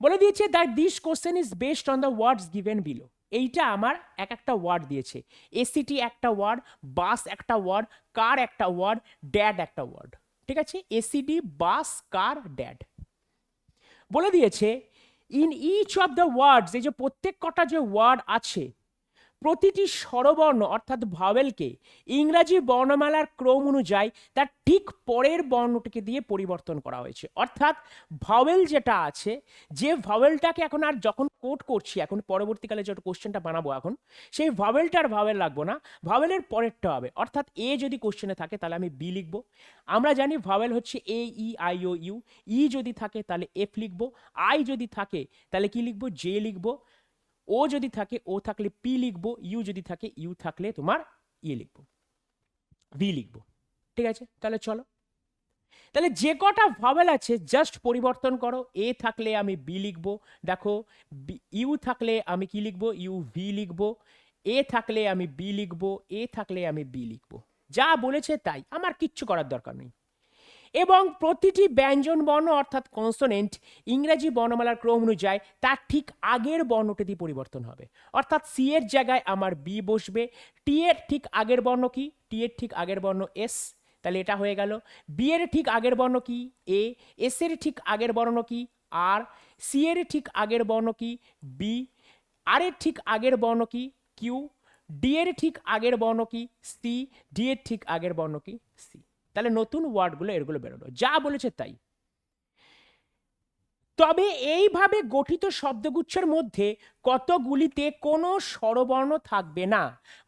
বলে দিয়েছে that this question is based on the words given below. এইটা আমার এক একটা ওয়ার্ড দিয়েছে, এসিটি একটা ওয়ার্ড, বাস একটা ওয়ার্ড, কার একটা ওয়ার্ড, ড্যাড একটা ওয়ার্ড, ঠিক আছে? ACD, bus, car, dad. বলে দিয়েছে in each of the words, এই যে প্রত্যেক কটা যে ওয়ার্ড আছে প্রতিটি স্বরবর্ণ অর্থাৎ ভাওয়েলকে ইংরাজি বর্ণমালার ক্রম অনুযায়ী তার ঠিক পরের বর্ণটিকে দিয়ে পরিবর্তন করা হয়েছে। অর্থাৎ ভাওয়েল যেটা আছে, যে ভাওয়েলটাকে এখন আর যখন কোড করছি, এখন পরবর্তীকালে যে কোশ্চেনটা বানাবো এখন, সেই ভাওয়েলটার ভাওয়েল লাগবো না, ভাওয়েলের পরেরটা হবে। অর্থাৎ এ যদি কোশ্চেনে থাকে তাহলে আমি বি লিখবো। আমরা জানি ভাওয়েল হচ্ছে এ ই আই ও ইউ, ই যদি থাকে তাহলে এফ লিখবো, আই যদি থাকে তাহলে কি লিখবো, জে লিখবো, ও যদি থাকে ও থাকলে পি লিখবো, ইউ যদি থাকে ইউ থাকলে তোমার ই লিখবো, ভি লিখবো, ঠিক আছে? তাহলে চলো, তাহলে যে কটা ভাওয়েল আছে জাস্ট পরিবর্তন করো। এ থাকলে আমি বি লিখবো, দেখো ইউ থাকলে আমি কি লিখবো, ইউ ভি লিখবো, এ থাকলে আমি বি লিখবো, এ থাকলে আমি বি লিখবো, যা বলেছে তাই, আমার কিচ্ছু করার দরকার নেই। এবং প্রতিটি ব্যঞ্জন বর্ণ অর্থাৎ কনসোনেন্ট ইংরেজি বর্ণমালার ক্রম অনুযায়ী তার ঠিক আগের বর্ণটি দিয়ে পরিবর্তন হবে। অর্থাৎ সি এর জায়গায় আমার বি বসবে, টি এর ঠিক আগের বর্ণ কি, টি এর ঠিক আগের বর্ণ এস, তাহলে এটা হয়ে গেল। বি এর ঠিক আগের বর্ণ কি, এ, এস এর ঠিক আগের বর্ণ কি, আর, সি এর ঠিক আগের বর্ণ কি, বি, আর এর ঠিক আগের বর্ণ কি, কিউ, ডি এর ঠিক আগের বর্ণ কি, সি, ডি এর ঠিক আগের বর্ণ কি, সি। তাহলে নতুন ওয়ার্ডগুলো এগুলো বেরোলো, যা বলেছে তাই। তবে এইভাবে গঠিত শব্দগুচ্ছের মধ্যে কতগুলিতে কোনো স্বরবর্ণ থাকবে না।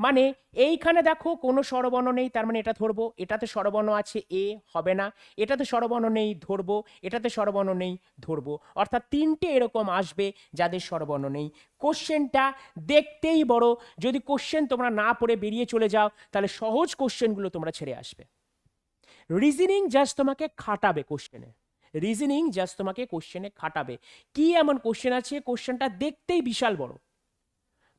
মানে এইখানে দেখো কোনো স্বরবর্ণ নেই, তার মানে এটা ধরবো, এটাতে স্বরবর্ণ আছে এ, হবে না, এটাতে স্বরবর্ণ নেই ধরবো, এটাতে স্বরবর্ণ নেই ধরবো, অর্থাৎ তিনটে এরকম আসবে যাদের স্বরবর্ণ নেই। কোশ্চেনটা দেখতেই বড়, যদি কোশ্চেন তোমরা না পড়ে বেরিয়ে চলে যাও তাহলে সহজ কোশ্চেনগুলো তোমরা ছেড়ে আসবে। রিজনিং জাস্ট তোমাকে খাটাবে কোশ্চেনে, রিজনিং জাস্ট তোমাকে কোশ্চেনে খাটাবে। কি এমন কোশ্চেন আছে, কোশ্চেনটা দেখতেই বিশাল বড়,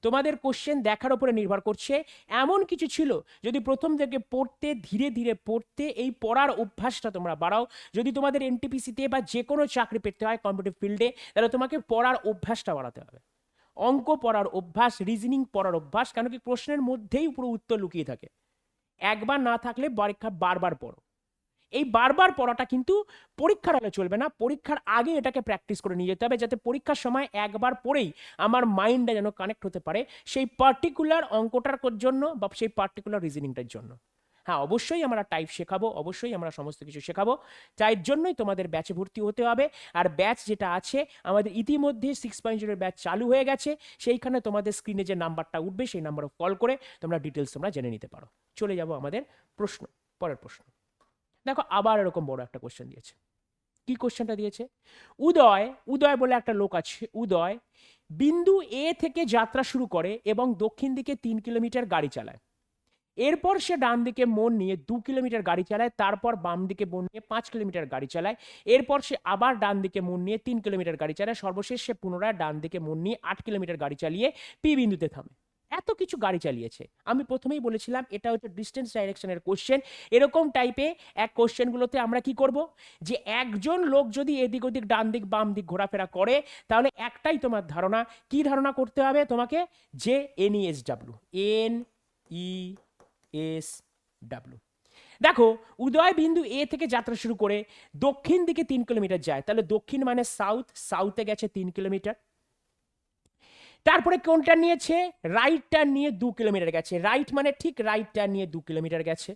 তোমাদের কোশ্চেন দেখার উপরে নির্ভর করছে। এমন কিছু ছিল, যদি প্রথম থেকে পড়তে, ধীরে ধীরে পড়তে, এই পড়ার অভ্যাসটা তোমরা বাড়াও। যদি তোমাদের এনটিপিসিতে বা যে কোনো চাকরি পেতে হয় কম্পিটিটিভ ফিল্ডে, তাহলে তোমাকে পড়ার অভ্যাসটা বাড়াতে হবে। অঙ্ক পড়ার অভ্যাস, রিজনিং পড়ার অভ্যাস, কেন কি প্রশ্নের মধ্যেই পুরো উত্তর লুকিয়ে থাকে। একবার না থাকলে পরীক্ষা বারবার পড়ো। এই বারবার পড়াটা কিন্তু পরীক্ষার হলে চলবে না, পরীক্ষার আগে এটাকে প্র্যাকটিস করে নিয়ে যেতে হবে, যাতে পরীক্ষার সময় একবার পড়েই আমার মাইন্ডটা যেন কানেক্ট হতে পারে সেই পার্টিকুলার অঙ্কটার জন্য বা সেই পার্টিকুলার রিজনিংটার জন্য। হ্যাঁ, অবশ্যই আমরা টাইপ শেখাবো, অবশ্যই আমরা সমস্ত কিছু শেখাবো, তাই জন্যই তোমাদের ব্যাচে ভর্তি হতে হবে। আর ব্যাচ যেটা আছে আমাদের ইতিমধ্যে 6.0 ব্যাচ চালু হয়ে গেছে, সেইখানে তোমাদের স্ক্রিনে যে নাম্বারটা উঠবে সেই নাম্বারে কল করে তোমরা ডিটেলস তোমরা জেনে নিতে পারো। চলে যাব আমাদের প্রশ্ন, পরের প্রশ্ন। দেখো আবার এরকম বড় একটা কোশ্চেন দিয়েছে। কি কোশ্চেনটা দিয়েছে? উদয়, উদয় বলে একটা লোক আছে, উদয় বিন্দু এ থেকে যাত্রা শুরু করে এবং দক্ষিণ দিকে 3 কিলোমিটার গাড়ি চালায়। এরপর সে ডান দিকে মোড় নিয়ে 2 কিলোমিটার গাড়ি চালায়, তারপর বাম দিকে মোড় নিয়ে 5 কিলোমিটার গাড়ি চালায়, এরপর সে আবার ডান দিকে মোড় নিয়ে 3 কিলোমিটার গাড়ি চালায়, সর্বশেষ সে পুনরায় ডান দিকে মোড় নিয়ে 8 কিলোমিটার গাড়ি চালিয়ে পি বিন্দুতে থামে। এত কিছু গাড়ি চালিয়েছে। আমি প্রথমেই বলেছিলাম এটা হচ্ছে ডিস্টেন্স ডাইরেকশনের কোশ্চেন। এরকম টাইপে এক কোশ্চেনগুলোতে আমরা কি করব, যে একজন লোক যদি এদিক ওদিক ডান দিক বাম দিক ঘোরাফেরা করে, তাহলে একটাই তোমার ধারণা, কি ধারণা করতে হবে তোমাকে, যে NESW, NESW। দেখো উদয় বিন্দু এ থেকে যাত্রা শুরু করে দক্ষিণ দিকে 3 কিলোমিটার যায়, তাহলে দক্ষিণ মানে সাউথ, সাউথে গেছে 3 কিলোমিটার। তারপরে কোনটা নিয়েছে, রাইট টার্ন নিয়ে 2 কিলোমিটার গেছে, রাইট মানে ঠিক রাইট টার্ন নিয়ে 2 কিলোমিটার গেছে।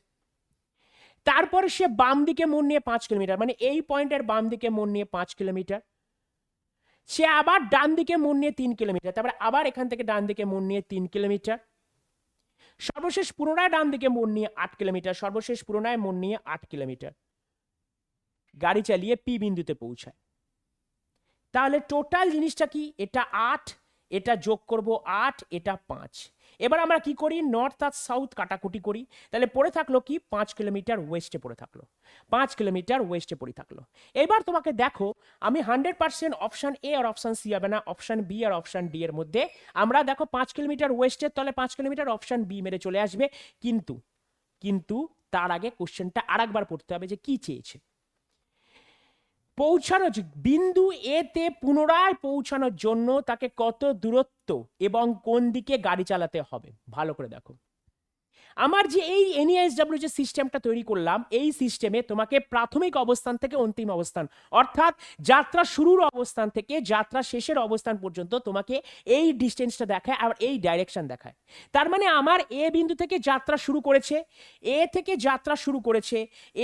তারপরে সে বাম দিকে মোড় নিয়ে 5 কিলোমিটার, মানে এই পয়েন্টের বাম দিকে মোড় নিয়ে 5 কিলোমিটার। সে আবার ডান দিকে মোড় নিয়ে 3 কিলোমিটার, তারপরে আবার এখান থেকে ডান দিকে মোড় নিয়ে 3 কিলোমিটার। সর্বশেষ পুনরায় ডান দিকে মোড় নিয়ে 8 কিলোমিটার, সর্বশেষ পুনরায় মোড় নিয়ে 8 কিলোমিটার গাড়ি চালিয়ে পি বিন্দুতে পৌঁছায়। তাহলে টোটাল জিনিসটা কি, এটা 8, এটা যোগ করব 8, এটা 5। এবার আমরা কি করি, নর্থ আর সাউথ কাটাকুটি করি, তাহলে পড়ে থাকলো কি 5 কিলোমিটার ওয়েস্টে পড়ে থাকলো, 5 কিলোমিটার ওয়েস্টে পড়ে থাকলো। এবার তোমাকে দেখো আমি 100% অপশন এ আর অপশন সি হবে না, অপশন বি আর অপশন ডি এর মধ্যে আমরা দেখো 5 কিলোমিটার ওয়েস্টের তলে 5 কিলোমিটার অপশন বি মেরে চলে আসবে। কিন্তু কিন্তু তার আগে কোশ্চেনটা আরেকবার পড়তে হবে যে কি চেয়েছে। পৌঁছানো বিন্দু এ তে পুনরায় পৌঁছানোর জন্য তাকে কত দূরত্ব এবং কোন দিকে গাড়ি চালাতে হবে, ভালো করে দেখো। আমার যে এই NESW যে সিস্টেমটা তৈরি করলাম, এই সিস্টেমে তোমাকে প্রাথমিক অবস্থান থেকে অন্তিম অবস্থান, অর্থাৎ যাত্রা শুরুর অবস্থান থেকে যাত্রা শেষের অবস্থান পর্যন্ত তোমাকে এই ডিস্টেন্সটা দেখায় আর এই ডাইরেকশন দেখায়। তার মানে আমার এ বিন্দু থেকে যাত্রা শুরু করেছে, এ থেকে যাত্রা শুরু করেছে,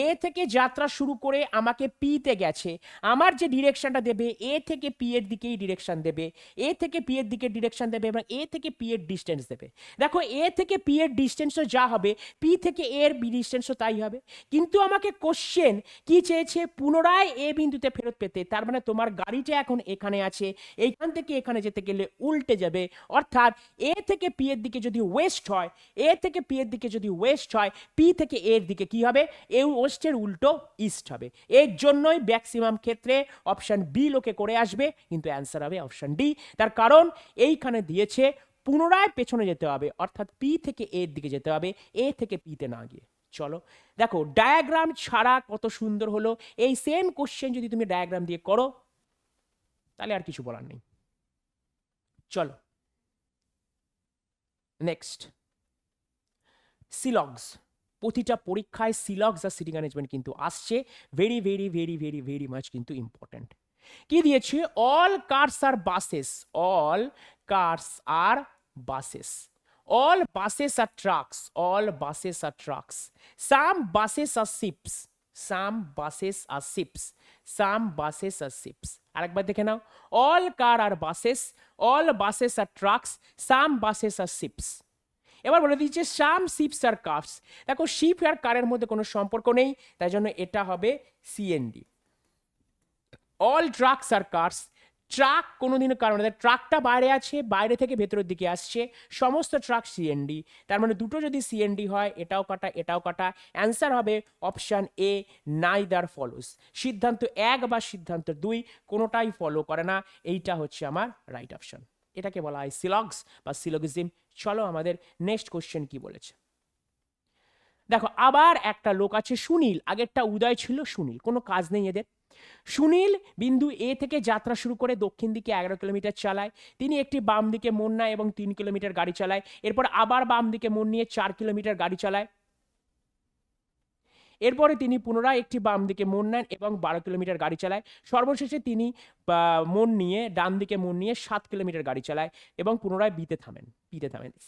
এ থেকে যাত্রা শুরু করে আমাকে পি তে গেছে, আমার যে ডিরেকশনটা দেবে এ থেকে পি এর দিকেই ডিরেকশন দেবে, এ থেকে পি এর দিকে ডিরেকশন দেবে এবং এ থেকে পি এর ডিস্টেন্স দেবে। দেখো এ থেকে পি এর ডিস্টেন্সও যা হবে, পি থেকে এর ডিস্টেন্সও তাই হবে। কিন্তু আমাকে কোশ্চেন কি চেয়েছে, পুনরায় এ বিন্দুতে ফেরত পেতে। তার মানে তোমার গাড়িটা এখন এখানে আছে, এইখান থেকে এখানে যেতে গেলে উল্টে যাবে, অর্থাৎ এ থেকে পি এর দিকে যদি ওয়েস্ট হয়, এ থেকে পি এর দিকে যদি ওয়েস্ট হয়, পি থেকে এর দিকে কি হবে, এই ওয়েস্টের উল্টো ইস্ট হবে। এর জন্যই ম্যাক্সিমাম ক্ষেত্রে অপশন বি লোকে করে আসবে, কিন্তু অ্যান্সার হবে অপশন ডি। তার কারণ এইখানে দিয়েছে পুনরায় পেছনে যেতে হবে, অর্থাৎ পি থেকে এর দিকে যেতে হবে, এ থেকে পিতে না গিয়ে। চলো দেখো ডায়াগ্রাম ছাড়া কত সুন্দর হলো। এই সেম কোশ্চেন যদি তুমি ডায়াগ্রাম দিয়ে করো তাহলে আর কিছু বলার নেই। চলো নেক্সট, সিলগস। প্রতিটা পরীক্ষায় সিলগস আর সিটি ম্যানেজমেন্ট কিন্তু আসছে, very very very very very much কিন্তু ইম্পর্টেন্ট। কি দিয়েছে, all curse R buses, all curse R buses, all buses are trucks, all buses are trucks, some buses are ships, some buses are ships, some buses are ships। আরেকবার দেখে নাও, all car are buses, all buses are trucks, some buses are ships। এবার বলে দিচ্ছে some ships are cars। দেখো sheep আর কারের মধ্যে কোনো সম্পর্ক নেই, তাই জন্য এটা হবে CND। all trucks are cars, truck কোনোদিনও কারণ ট্রাকটা বাইরে আছে, বাইরে থেকে ভেতরের দিকে আসছে, সমস্ত ট্রাক সিএনডি। তার মানে দুটো যদি সিএনডি হয়, এটাও কাটা এটাও কাটা, অ্যান্সার হবে অপশান এ, নাইদার ফলোস। সিদ্ধান্ত 1 বা সিদ্ধান্ত 2 কোনোটাই ফলো করে না, এইটা হচ্ছে আমার রাইট অপশন। এটাকে বলা হয় সিলগস বা সিলগিজম। চলো আমাদের নেক্সট কোশ্চেন কি বলেছে দেখো। আবার একটা লোক আছে সুনীল, আগেরটা উদয় ছিল, সুনীল, কোনো কাজ নেই এদের। সুনীল বিন্দু এ থেকে যাত্রা শুরু করে দক্ষিণ দিকে 11 কিলোমিটার চালায়, তিনি একটি বাম দিকে মোড় নেয় এবং 3 কিলোমিটার গাড়ি চালায়, এরপর আবার বাম দিকে মোড় নিয়ে 4 কিলোমিটার গাড়ি চালায়, এরপরে তিনি পুনরায় একটি বাম দিকে মোড় নেন এবং 12 কিলোমিটার গাড়ি চালায়। সর্বশেষে তিনি মোড় নিয়ে ডান দিকে মোড় নিয়ে 7 কিলোমিটার গাড়ি চালায় এবং পুনরায় বিতে থামেন।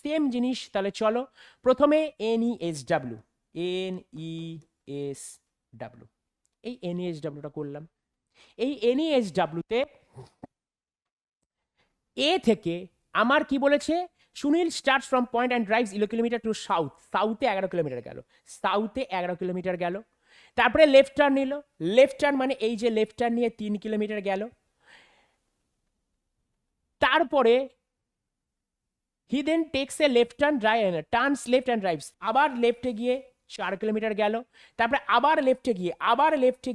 সেম জিনিস। তাহলে চলো প্রথমে NESW, NESW, এই NESWটা করলাম। এই NESW-তে এ থেকে আমার কি বলেছে, Sunil starts from point and drives 11 kilometre to south. সাউথে 11 কিলোমিটার গেল, সাউথে 11 কিলোমিটার গেল। তারপরে লেফট টার্ন নিল, লেফট টার্ন মানে এই যে লেফট টার্ন নিয়ে 3 কিলোমিটার গেল। তারপরে he then takes a left turn, turns left and drives, আবার লেফটে গিয়ে 4 কিলোমিটার গেল। তারপরে আবার লেফটে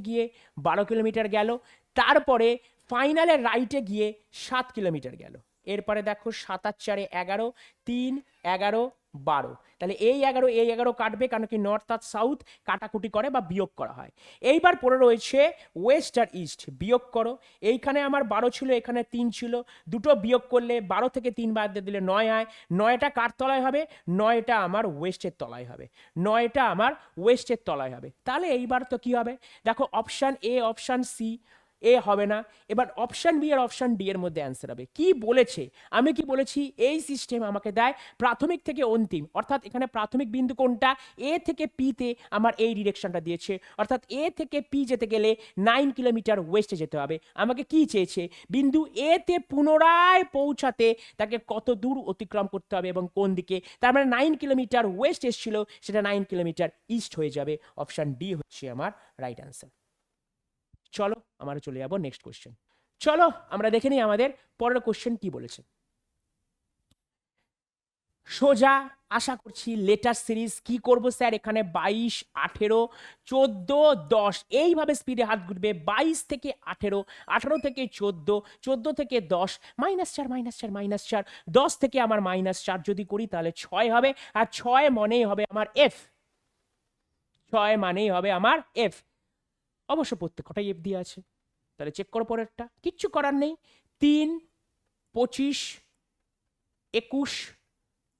গিয়ে 12 কিলোমিটার গেল। তারপরে ফাইনালে রাইটে গিয়ে 7 কিলোমিটার গেল। এরপরে দেখো 7 আর 4 11, 3 11 12। তাহলে এই 11 কাটবে, কারণ কি নর্থ আর সাউথ কাটাকুটি করে বা বিয়োগ করা হয়। এইবার পড়ে রয়েছে ওয়েস্ট আর ইস্ট, বিয়োগ করো। এইখানে আমার 12 ছিল, এখানে 3 ছিল, দুটো বিয়োগ করলে 12 থেকে 3 বাদ দিয়ে দিলে 9 হয়। 9টা কার তলায় হবে? 9টা আমার ওয়েস্টের তলায় হবে, 9টা আমার ওয়েস্টের তলায় হবে। তাহলে এইবার তো কি হবে দেখো, অপশান এ অপশান সি এ হবে না, এবার অপশান বি আর অপশান ডি এর মধ্যে অ্যান্সার হবে। কি বলেছে, আমি কি বলেছি, এই সিস্টেম আমাকে দেয় প্রাথমিক থেকে অন্তিম, অর্থাৎ এখানে প্রাথমিক বিন্দু কোনটা, এ থেকে পিতে আমার এই ডিরেকশনটা দিয়েছে, অর্থাৎ এ থেকে পি যেতে গেলে 9 কিলোমিটার ওয়েস্টে যেতে হবে। আমাকে কি চেয়েছে, বিন্দু এ তে পুনরায় পৌঁছাতে তাকে কত দূর অতিক্রম করতে হবে এবং কোন দিকে। তার মানে 9 কিলোমিটার ওয়েস্ট এসেছিল, সেটা 9 কিলোমিটার ইস্ট হয়ে যাবে। অপশান ডি হচ্ছে আমার রাইট অ্যান্সার। চলো আমরা চলে যাবো নেক্সট কোশ্চেন। চলো আমরা দেখে নিই আমাদের পরের কোশ্চেন কি বলেছে। সোজা আশা করছি লেটার সিরিজ কি করব স্যার, এখানে 22 18 14 10 এইভাবে স্পিডে হাত ঘুরবে। 22 থেকে 18, 18 থেকে 14, 14 থেকে 10, -4 -4 -4, 10 থেকে আমার -4 যদি করি তাহলে 6 হবে, আর 6 মানেই হবে আমার এফ, 6 মানেই হবে আমার এফ। অবশ্য প্রত্যেকটাই এফ দিয়ে আছে, তাহলে চেক করো পরেরটা, কিচ্ছু করার নেই। 3 25 21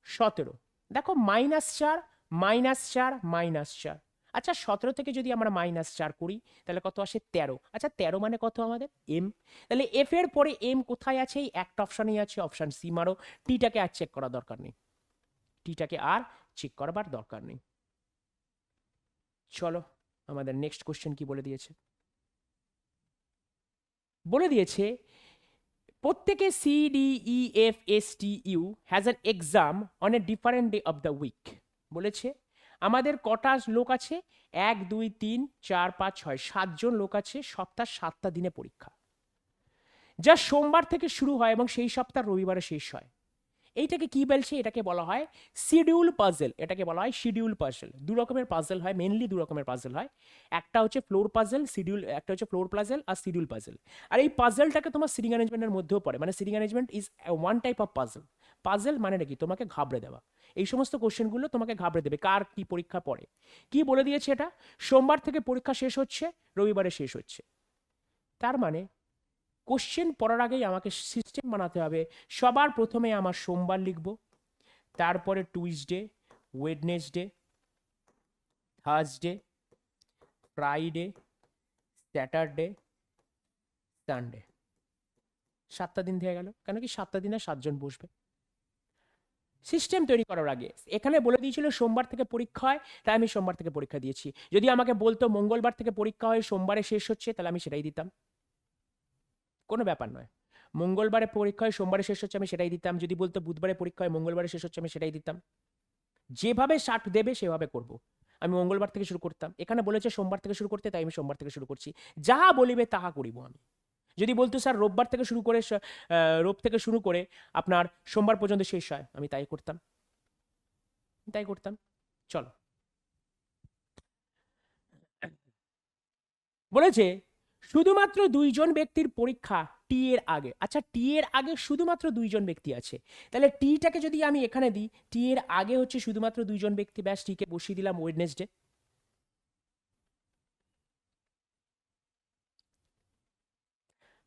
17, দেখো -4 -4 -4। আচ্ছা 17 থেকে যদি আমরা -4 করি তাহলে কত আসে, 13। আচ্ছা 13 মানে কত আমাদের, এম। তাহলে এফ এর পরে এম কোথায় আছে, এই একটা অপশানেই আছে, অপশান সি মারো। টিটাকে আর চেক করার দরকার নেই, টিটাকে আর চেক করবার দরকার নেই। চলো আমাদের নেক্সট কোশ্চেন কি বলে দিয়েছে, বলে দিয়েছে প্রত্যেকে CDEFSTU has an exam on a different day of the week. বলেছে আমাদের কটা লোক আছে, 1 2 3 4 5 6 7জন লোক আছে, সপ্তাহ 7টা দিনে পরীক্ষা, যা সোমবার থেকে শুরু হয় এবং সেই সপ্তাহ রবিবারে শেষ হয়। এইটাকে কি বলছে, এটাকে বলা হয় শিডিউল পাজল, এটাকে বলা হয় শিডিউল পাজল। দু রকমের পাজল হয়, মেনলি দু রকমের পাজল হয়, একটা হচ্ছে ফ্লোর পাজল শিডিউল, একটা হচ্ছে ফ্লোর পাজল আর শিডিউল পাজল। আর এই পাজলটাকে তোমার সিটিং অ্যারেঞ্জমেন্টের মধ্যেও পড়ে, মানে seating arrangement is one type of puzzle. Puzzle মানে নাকি তোমাকে ঘাবড়ে দেওয়া, এই সমস্ত কোশ্চেনগুলো তোমাকে ঘাবড়ে দেবে কার কি পরীক্ষা পড়ে। কি বলে দিয়েছে এটা, সোমবার থেকে পরীক্ষা শেষ হচ্ছে, রবিবারে শেষ হচ্ছে। তার মানে কোশ্চেন পড়ার আগেই আমাকে সিস্টেম বানাতে হবে। সবার প্রথমে আমার সোমবার লিখব, তারপরে Tuesday, Wednesday, Thursday, Friday, Saturday, Sunday. 7টা দিন দিয়ে গেল, কেন কি 7টা দিনে 7জন বসবে। সিস্টেম তৈরি করার আগে এখানে বলে দিয়েছিল সোমবার থেকে পরীক্ষা হয়, তাই আমি সোমবার থেকে পরীক্ষা দিয়েছি। যদি আমাকে বলতো মঙ্গলবার থেকে পরীক্ষা হয়, সোমবারে শেষ হচ্ছে, তাহলে আমি সেটাই দিতাম, কোনো ব্যাপার নয়। মঙ্গলবারে পরীক্ষা হয়, সোমবারে শেষ হচ্ছে, আমি সেটাই দিতাম। যদি বলতো বুধবারে পরীক্ষা হয়, মঙ্গলবারে শেষ হচ্ছে, আমি সেটাই দিতাম। যেভাবে শার্ট দেবে সেভাবে করব। আমি মঙ্গলবার থেকে শুরু করতাম, এখানে বলেছে সোমবার থেকে শুরু করতে, তাই আমি সোমবার থেকে শুরু করছি। যাহা বলিবে তাহা করিব আমি। যদি বলতো স্যার রোববার থেকে শুরু করে রোব থেকে শুরু করে আপনার সোমবার পর্যন্ত শেষ হয়, আমি তাই করতাম, তাই করতাম। চলো বলেছে শুধুমাত্র 2জন ব্যক্তির পরীক্ষা টি এর আগে। আচ্ছা টি এর আগে শুধুমাত্র 2জন ব্যক্তি আছে, তাহলে টিটাকে যদি আমি এখানে দিই, টি এর আগে হচ্ছে শুধুমাত্র 2জন ব্যক্তি, ব্যাস টিকে বসিয়ে দিলাম ওয়েডনেসডে।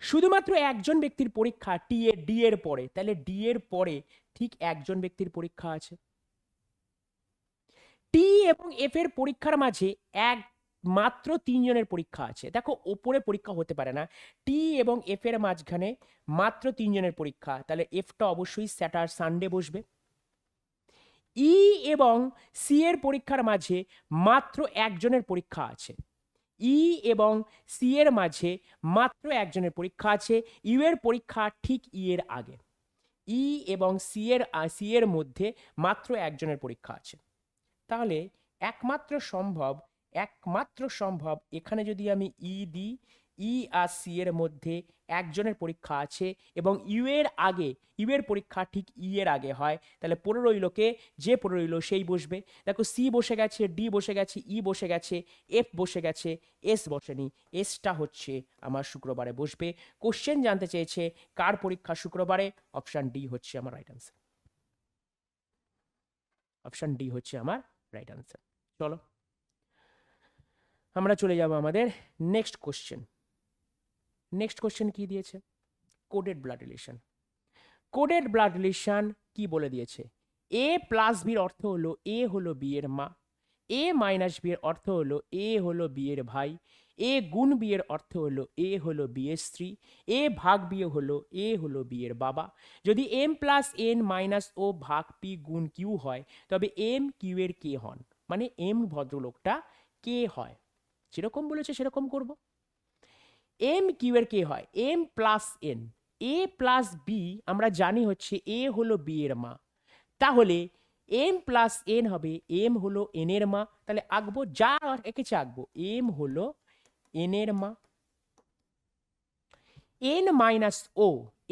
শুধুমাত্র একজন ব্যক্তির পরীক্ষা টি এর ডি এর পরে, তাহলে ডি এর পরে ঠিক একজন ব্যক্তির পরীক্ষা আছে। টি এবং এফ এর পরীক্ষার মাঝে 1 মাত্র 3 জনের পরীক্ষা আছে। দেখো ওপরে পরীক্ষা হতে পারে না, টি এবং এফ এর মাঝখানে মাত্র 3 জনের পরীক্ষা, তাহলে এফটা অবশ্যই স্যাটার সানডে বসবে। ই এবং সি এর পরীক্ষার মাঝে মাত্র একজনের পরীক্ষা আছে। ই এবং সি এর মাঝে মাত্র একজনের পরীক্ষা আছে, ইউ এর পরীক্ষা ঠিক ই এর আগে। ই এবং সি এর মধ্যে মাত্র একজনের পরীক্ষা আছে। তাহলে একমাত্র সম্ভব এখানে যদি আমি ই দিই, ই আর সি এর মধ্যে একজনের পরীক্ষা আছে এবং ইউ এর পরীক্ষা ঠিক ই এর আগে হয়, তাহলে পড়ে রইল কে? যে পড়ে রইল সেই বসবে। দেখো সি বসে গেছে, ডি বসে গেছে, ই বসে গেছে, এফ বসে গেছে, এস বসেনি। এসটা হচ্ছে আমার শুক্রবারে বসবে। কোশ্চেন জানতে চেয়েছে কার পরীক্ষা শুক্রবারে? অপশন ডি হচ্ছে আমার রাইট আনসার। অপশন ডি হচ্ছে আমার রাইট আনসার। চলো আমরা চলে যাব আমাদের নেক্সট কোশ্চেন। নেক্সট কোশ্চেন কি দিয়েছে? Coded blood relation. Coded blood relation কি বলে দিয়েছে? এ প্লাস বির অর্থ হলো এ হলো বি এর মা, এ মাইনাস বি এর অর্থ হলো এ হলো বি এর ভাই, এ গুণ বি এর অর্থ হলো এ হলো বি এর স্ত্রী, এ ভাগ বি হলো এ হলো বি এর বাবা। যদি এম প্লাস এন মাইনাস ও ভাগ পি গুণ কিউ হয়, তবে এম কিউ এর কে হন, মানে এম ভদ্রলোকটা কে হয়। যেরকম বলেছে সেরকম করব। এম কিউ এর কে হয়? এম প্লাস এন, এ প্লাস বি আমরা জানি হচ্ছে এ হলো বি এর মা, তাহলে এম প্লাস এন হবে এম হলো এন এর মা, তাহলে আঁকবো যা এঁকেছে আঁকবো, এম হলো এন এর মা। এন মাইনাস ও,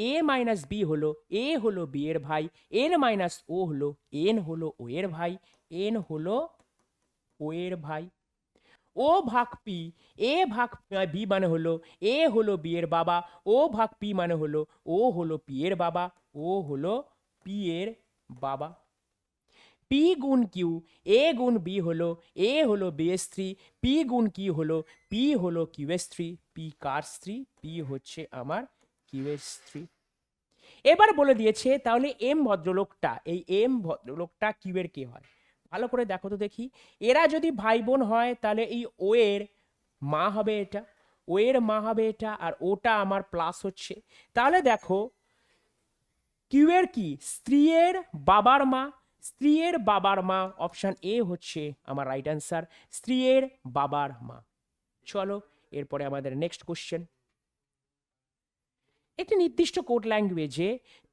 এ মাইনাস বি হলো এ হলো বি এর ভাই, এন মাইনাস ও হলো এন হলো ও এর ভাই, এন হলো ও এর ভাই। ও ভাগ পি, এ ভাগ বি মানে হলো এ হলো বি এর বাবা, ও ভাগ পি মানে হলো ও হলো পি এর বাবা, ও হলো পি এর বাবা। পি গুণ কিউ, এ গুণ বি হলো এ হলো বি এর স্ত্রী, পি গুণ কিউ হলো পি হলো কিউ এর স্ত্রী। পি কার স্ত্রী? পি হচ্ছে আমার কিউ এর স্ত্রী। এবার বলে দিয়েছে তাহলে এম ভদ্রলোকটা, এই এম ভদ্রলোকটা কিউ এর কে হয়? ভালো করে দেখো তো দেখি। এরা যদি ভাই বোন হয় তাহলে এই ও এর মা হবে এটা, ও এর মা হবে এটা, আর ওটা আমার প্লাস হচ্ছে। তাহলে দেখো কিউ এর কি? স্ত্রীর বাবার মা, স্ত্রীর বাবার মা, অপশন এ হচ্ছে আমার রাইট অ্যান্সার, স্ত্রীর বাবার মা। চলো এরপরে আমাদের নেক্সট কোশ্চেন। একটি নির্দিষ্ট কোড ল্যাঙ্গুয়েজে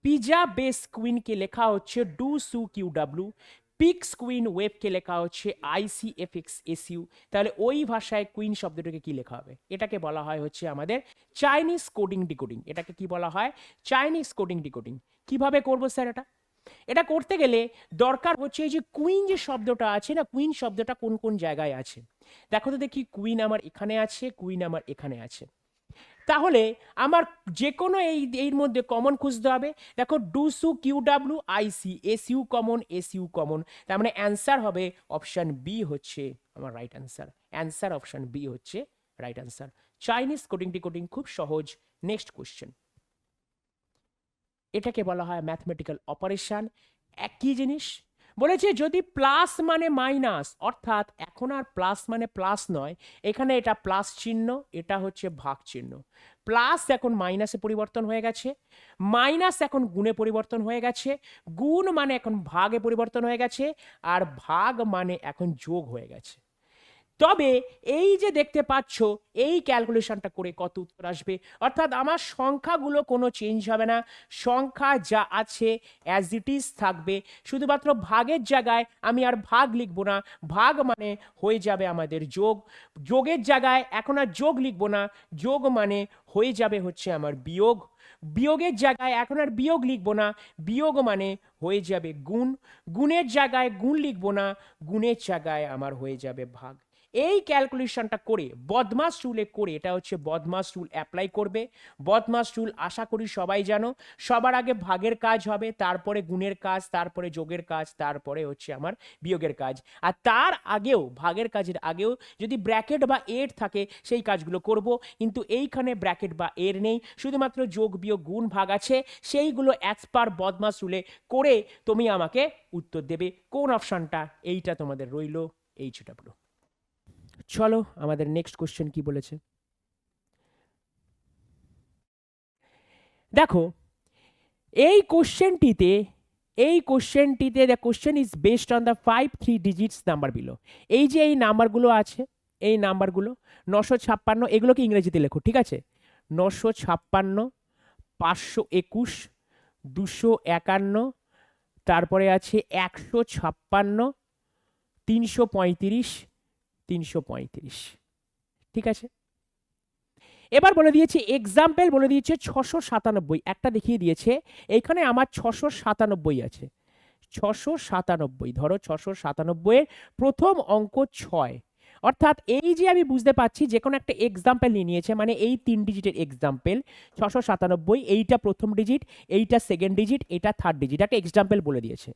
পিজা বেস কুইনকে লেখা হচ্ছে ডু সু কিউ ডাব্লু, পিক্স কুইন ওয়েবকে লেখা হচ্ছে আইসিএফএক্স এসইউ, তাহলে ওই ভাষায় কুইন শব্দটাকে কি লেখা হবে? এটাকে বলা হয় হচ্ছে আমাদের চাইনিজ কোডিং ডিকোডিং। এটাকে কি বলা হয়? Chinese coding decoding. কিভাবে করবো স্যার এটা? এটা করতে গেলে দরকার হচ্ছে এই যে কুইন যে শব্দটা আছে না, কুইন শব্দটা কোন কোন জায়গায় আছে দেখো তো দেখি। কুইন আমার এখানে আছে, কুইন আমার এখানে আছে, তাহলে আমার যে কোনো এর মধ্যে কমন খুঁজতে হবে। দেখো ডুসু Q W I C, S U common, S U common, তার মানে অ্যান্সার হবে অপশন বি হচ্ছে আমার right answer. Answer option B হচ্ছে right answer. Chinese coding decoding খুব সহজ। Next question. এটাকে বলা হয় ম্যাথমেটিক্যাল অপারেশন। একই জিনিস বলেছে, যদি প্লাস মানে মাইনাস, অর্থাৎ এখন আর প্লাস মানে প্লাস নয়, এখানে এটা প্লাস চিহ্ন, এটা হচ্ছে ভাগ চিহ্ন। প্লাস এখন মাইনাসে পরিবর্তন হয়ে গেছে, মাইনাস এখন গুণে পরিবর্তন হয়ে গেছে, গুণ মানে এখন ভাগে পরিবর্তন হয়ে গেছে, আর ভাগ মানে এখন যোগ হয়ে গেছে। তবে এই যে দেখতে পাচ্ছ, এই ক্যালকুলেশনটা করে কত উত্তর আসবে, অর্থাৎ আমার সংখ্যাগুলো কোনো চেঞ্জ হবে না, সংখ্যা যা আছে অ্যাজ ইট ইজ থাকবে, শুধুমাত্র ভাগের জায়গায় আমি আর ভাগ লিখবো না, ভাগ মানে হয়ে যাবে আমাদের যোগ, যোগের জায়গায় এখন আর যোগ লিখবো না, যোগ মানে হয়ে যাবে হচ্ছে আমার বিয়োগ, বিয়োগের জায়গায় এখন আর বিয়োগ লিখবো না, বিয়োগ মানে হয়ে যাবে গুণ, গুণের জায়গায় গুণ লিখবো না, গুণের জায়গায় আমার হয়ে যাবে ভাগ। এই ক্যালকুলেশনটা করে বদমাস রুলে করে, এটা হচ্ছে বদমাস রুল অ্যাপ্লাই করবে। বদমাস রুল আশা করি সবাই জানো, সবার আগে ভাগের কাজ হবে, তারপরে গুণের কাজ, তারপরে যোগের কাজ, তারপরে হচ্ছে আমার বিয়োগের কাজ, আর তার আগেও ভাগের কাজের আগেও যদি ব্র্যাকেট বা এর থাকে সেই কাজগুলো করব, কিন্তু এইখানে ব্র্যাকেট বা এর নেই, শুধুমাত্র যোগ বিয়োগ গুণ ভাগ আছে, সেইগুলো অ্যাজ পার বদমাস রুলে করে তুমি আমাকে উত্তর দেবে। কোন অপশনটা? এইটা তোমাদের রইল এইচডব্লিউ। চলো আমাদের নেক্সট কোশ্চেন কি বলেছে দেখো। এই কোশ্চেনটিতে the question is based on the 5 3 digits number below. এই যে এই নাম্বারগুলো আছে, এই নাম্বারগুলো 956, এগুলোকে ইংরেজিতে লেখো, ঠিক আছে? 956, 521, 251, তারপরে আছে 156, 335, 335, ঠিক আছে? এবার বলে দিয়েছে এক্সাম্পল, বলে দিয়েছে 697, একটা দেখিয়ে দিয়েছে এইখানে আমার 697 আছে। 697, ধরো 697 এর প্রথম অঙ্ক 6, অর্থাৎ এই যে আমি বুঝতে পারছি যে কোনো একটা এক্সাম্পল নিয়ে নিয়েছে, মানে এই 3 ডিজিটের এক্সাম্পল 697, এইটা প্রথম ডিজিট, এইটা সেকেন্ড ডিজিট, এটা থার্ড ডিজিট, একটা এক্সাম্পল বলে দিয়েছে।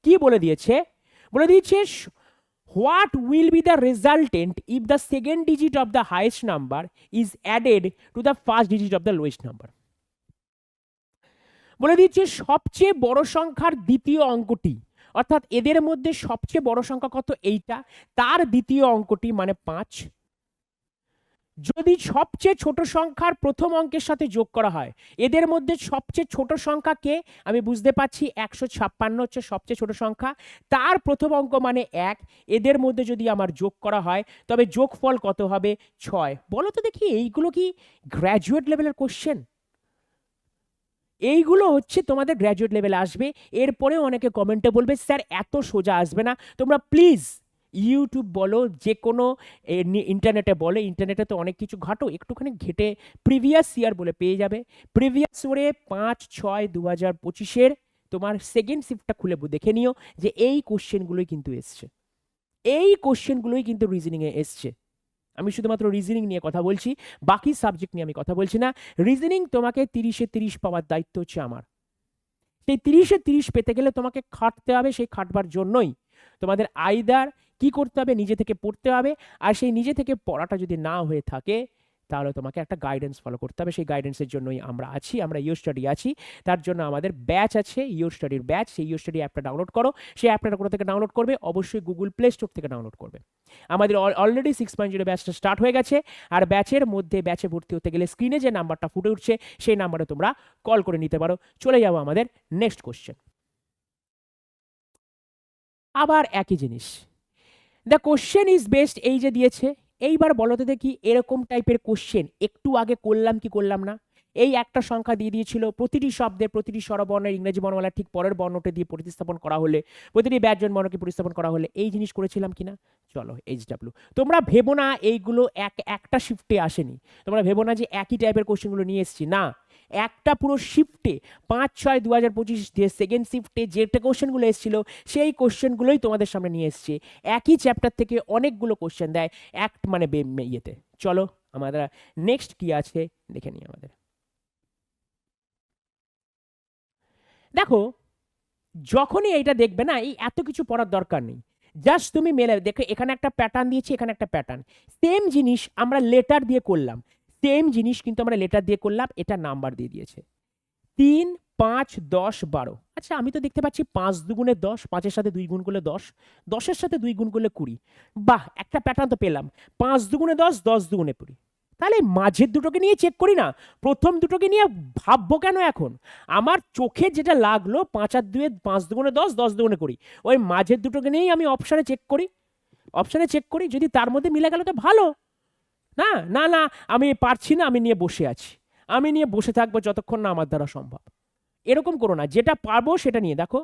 কি বলে দিয়েছে? বলে দিয়েছে what will be the resultant if the second digit of the highest number is added to the first digit of the lowest number? বলে দিচ্ছে সবচেয়ে বড় সংখ্যার দ্বিতীয় অঙ্কটি, অর্থাৎ এদের মধ্যে সবচেয়ে বড় সংখ্যা কত, এইটা, তার দ্বিতীয় অঙ্কটি মানে 5, যদি সবচেয়ে ছোট সংখ্যার প্রথম অঙ্কের সাথে যোগ করা হয়, এদের মধ্যে সবচেয়ে ছোট সংখ্যাকে আমি বুঝতে পাচ্ছি 156 হচ্ছে সবচেয়ে ছোট সংখ্যা, তার প্রথম অঙ্ক মানে 1, এদের মধ্যে যদি আমার যোগ করা হয় তবে যোগফল কত হবে? 6। বলো তো দেখি এইগুলো কি গ্র্যাজুয়েট লেভেলের কোশ্চেন? এইগুলো হচ্ছে তোমাদের গ্র্যাজুয়েট লেভেলে আসবে। এরপরেও অনেকে কমেন্টে বলবে স্যার এত সোজা আসবে না। তোমরা প্লিজ ইউটিউব বলো, যে কোনো ইন্টারনেটে বলে, ইন্টারনেটে তো অনেক কিছু ঘাটো, একটুখানি ঘেটে প্রিভিয়াস ইয়ার বলে পেয়ে যাবে। প্রিভিয়াস ইয়ারে 5/6/2025 তোমার সেকেন্ড শিফটটা খুলে দেখে নিও যে এই কোশ্চেনগুলোই কিন্তু এসছে, এই কোশ্চেনগুলোই কিন্তু রিজনিংয়ে এসছে। আমি শুধুমাত্র রিজনিং নিয়ে কথা বলছি, বাকি সাবজেক্ট নিয়ে আমি কথা বলছি না। রিজনিং তোমাকে 30-এ 30 পাওয়ার দায়িত্ব হচ্ছে আমার। সেই 30-এ 30 পেতে গেলে তোমাকে খাটতে হবে, সেই খাটবার জন্যই তোমাদের আইদার কি করতে হবে, নিজে থেকে পড়তে হবে, আর সেই নিজে থেকে পড়াটা যদি না হয়ে থাকে তাহলে তোমাকে একটা গাইডেন্স ফলো করতে হবে। সেই গাইডেন্সের জন্যই আমরা আছি, আমরা ইউর স্টাডি আছি। তার জন্য আমাদের ব্যাচ আছে, ইউর স্টাডির ব্যাচ। সেই ইউর স্টাডি অ্যাপটা ডাউনলোড করো। সেই অ্যাপটা কোথা থেকে ডাউনলোড করবে? অবশ্যই গুগল প্লে স্টোর থেকে ডাউনলোড করবে। আমাদের অলরেডি 6.0 ব্যাচটা স্টার্ট হয়ে গেছে, আর ব্যাচের মধ্যে ব্যাচে ভর্তি হতে গেলে স্ক্রিনে যে নাম্বারটা ফুটে উঠছে সেই নাম্বারে তোমরা কল করে নিতে পারো। চলে যাবো আমাদের নেক্সট কোশ্চেন। আবার একই জিনিস, দ্য কোশ্চেন ইজ বেস্ট, এই যে দিয়েছে। এইবার বলো তো দেখি এরকম টাইপের কোশ্চেন একটু আগে করলাম কি করলাম না? এই একটা সংখ্যা দিয়ে দিয়েছিল, প্রতিটি শব্দের প্রতিটি স্বরবর্ণের ইংরেজি বর্ণমালা ঠিক পরের বর্ণটা দিয়ে প্রতিস্থাপন করা হলে, প্রতিটি ব্যঞ্জন বর্ণকে প্রতিস্থাপন করা হলে এই জিনিস করেছিলাম কিনা? চলো HW, তোমরা ভেবো না এইগুলো একটা শিফটে আসেনি, তোমরা ভেবো না যে একই টাইপের কোশ্চেনগুলো নিয়ে এসেছি, না, একটা পুরো শিফটে 5/6/2025 সেকেন্ড শিফটে যেটা কোশ্চেনগুলো এসেছিল সেই কোশ্চেনগুলোই তোমাদের সামনে নিয়ে এসছে। একই চ্যাপ্টার থেকে অনেকগুলো কোশ্চেন দেয় এক মানে ইয়েতে। চলো আমাদের নেক্সট কি আছে দেখে নিই। আমাদের দেখো, যখনই এইটা দেখবে না, এই এত কিছু পড়ার দরকার নেই, জাস্ট তুমি মেলে দেখো, এখানে একটা প্যাটার্ন দিয়েছি, এখানে একটা প্যাটার্ন, সেম জিনিস আমরা লেটার দিয়ে করলাম, সেম জিনিস কিন্তু আমরা লেটার দিয়ে করলাম, এটা নাম্বার দিয়ে দিয়েছে 3, 5, 10, 12। আচ্ছা আমি তো দেখতে পাচ্ছি 5 দুগুণে 10, 5-এর সাথে 2 গুণ করলে 10, 10-এর সাথে 2 গুণ করলে 20। বাহ, একটা প্যাটার্ন তো পেলাম, 5 দুগুণে 10, 10 দুগুণে 20। তাহলে মাঝের দুটোকে নিয়ে চেক করি না, প্রথম দুটোকে নিয়ে ভাববো কেন এখন? আমার চোখে যেটা লাগলো 5 আর 2, 5 দুগুণে 10, 10 দুগুণে 20, ওই মাঝের দুটোকে নিয়েই আমি অপশানে চেক করি, যদি তার মধ্যে মিলে গেল তো ভালো। না না না, আমি পারছি না, আমি নিয়ে বসে আছি, আমি নিয়ে বসে থাকবো যতক্ষণ না আমার দ্বারা সম্ভব। এরকম করো না, যেটা পারবো সেটা নিয়ে দেখো।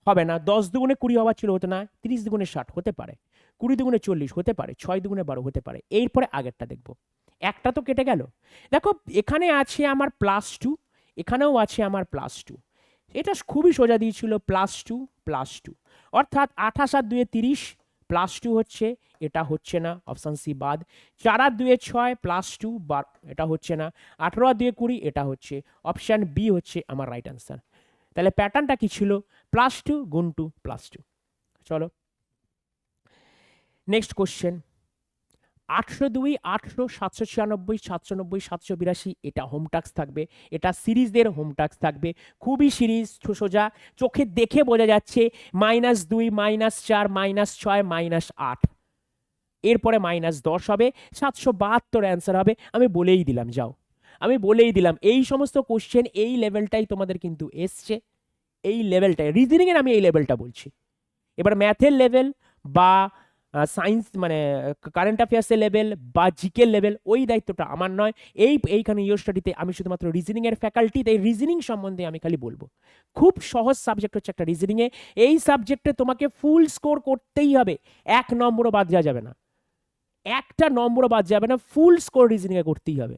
হবে না, 10 দুগুণে 20 হওয়ার ছিল, হতে না, 30 দুগুণে 60 হতে পারে, 20 দুগুণে 40 হতে পারে, 6 দুগুণে 12 হতে পারে। এরপরে আগেরটা দেখবো, একটা তো কেটে গেল। দেখো এখানে আছে আমার +2, এখানেও আছে আমার +2, এটা খুবই সোজা দিয়েছিল +2, অর্থাৎ 28 আর 2 30, +2 হচ্ছে, এটা হচ্ছে না, অপশন সি বাদ। 4 আর 2 6, +2, এটা হচ্ছে না। 18 আর 2 20, এটা হচ্ছে, অপশন বি হচ্ছে আমার রাইট আনসার। তাহলে প্যাটার্নটা কি ছিল? +2 গুণ 2 +2। চলো নেক্সট কোশ্চেন। 802, 800, 796, 790, 782, এটা হোম টাস্ক থাকবে, এটা সিরিজদের হোম টাস্ক থাকবে, খুবই সিরিজ সোজা, চোখে দেখে বোঝা যাচ্ছে -2, -4, -6, -8। এরপরে -10 হবে, 772 অ্যান্সার হবে। আমি বলেই দিলাম, যাও, আমি বলেই দিলাম এই সমস্ত কোশ্চেন এই লেভেলটাই তোমাদের কিন্তু এসছে, এই লেভেলটাই রিজনিংয়ের, আমি এই লেভেলটা বলছি। এবার ম্যাথের লেভেল বা সায়েন্স মানে কারেন্ট অ্যাফেয়ার্সের লেভেল বা জিকের লেভেল, ওই দায়িত্বটা আমার নয়। এইখানে ইয়োর স্টাডিতে আমি শুধুমাত্র রিজনিংয়ের ফ্যাকাল্টি, তাই রিজনিং সম্বন্ধে আমি খালি বলবো। খুব সহজ সাবজেক্ট হচ্ছে একটা রিজনিংয়ে, এই সাবজেক্টে তোমাকে ফুল স্কোর করতেই হবে, 1 নম্বরও বাদ দেওয়া যাবে না, একটা নম্বরও বাদ যাবে না, ফুল স্কোর রিজনিংয়ে করতেই হবে।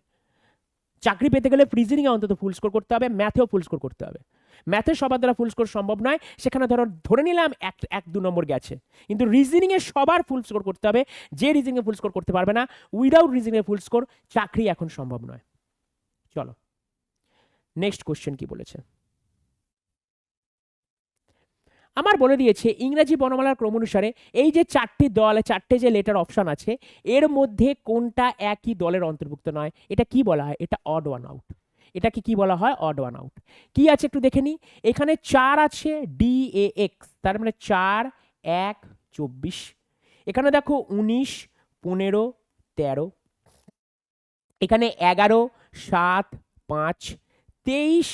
চাকরি পেতে গেলে রিজনিংয়ে অন্তত ফুল স্কোর করতে হবে, ম্যাথেও ফুল স্কোর করতে হবে। ম্যাথে সবার দ্বারা ফুল স্কোর সম্ভব নয়, সেখানে ধরে নিলাম 1-2 নম্বর গেছে, কিন্তু রিজনিংয়ে সবার ফুল স্কোর করতে হবে। যে রিজনিংয়ে ফুল স্কোর করতে পারবে না, উইদাউট রিজনিংয়ে ফুল স্কোর চাকরি এখন সম্ভব নয়। চলো নেক্সট কোশ্চেন কি বলেছে। আমার বলে দিয়েছে ইংরেজি বর্ণমালার ক্রম অনুসারে এই যে 4টি দল, 4টে যে লেটার অপশন আছে, এর মধ্যে কোনটা একই দলের অন্তর্ভুক্ত নয়। এটা কি বলা হয়? এটা অড ওয়ান আউট। এটাকে কি বলা হয়? Odd one out. কি আছে একটু দেখে নি। এখানে 4 আছে, DAX, তার মানে 4, 1, 24। এখানে দেখো 19, 15, 13। এখানে 11, 7, 5, 23,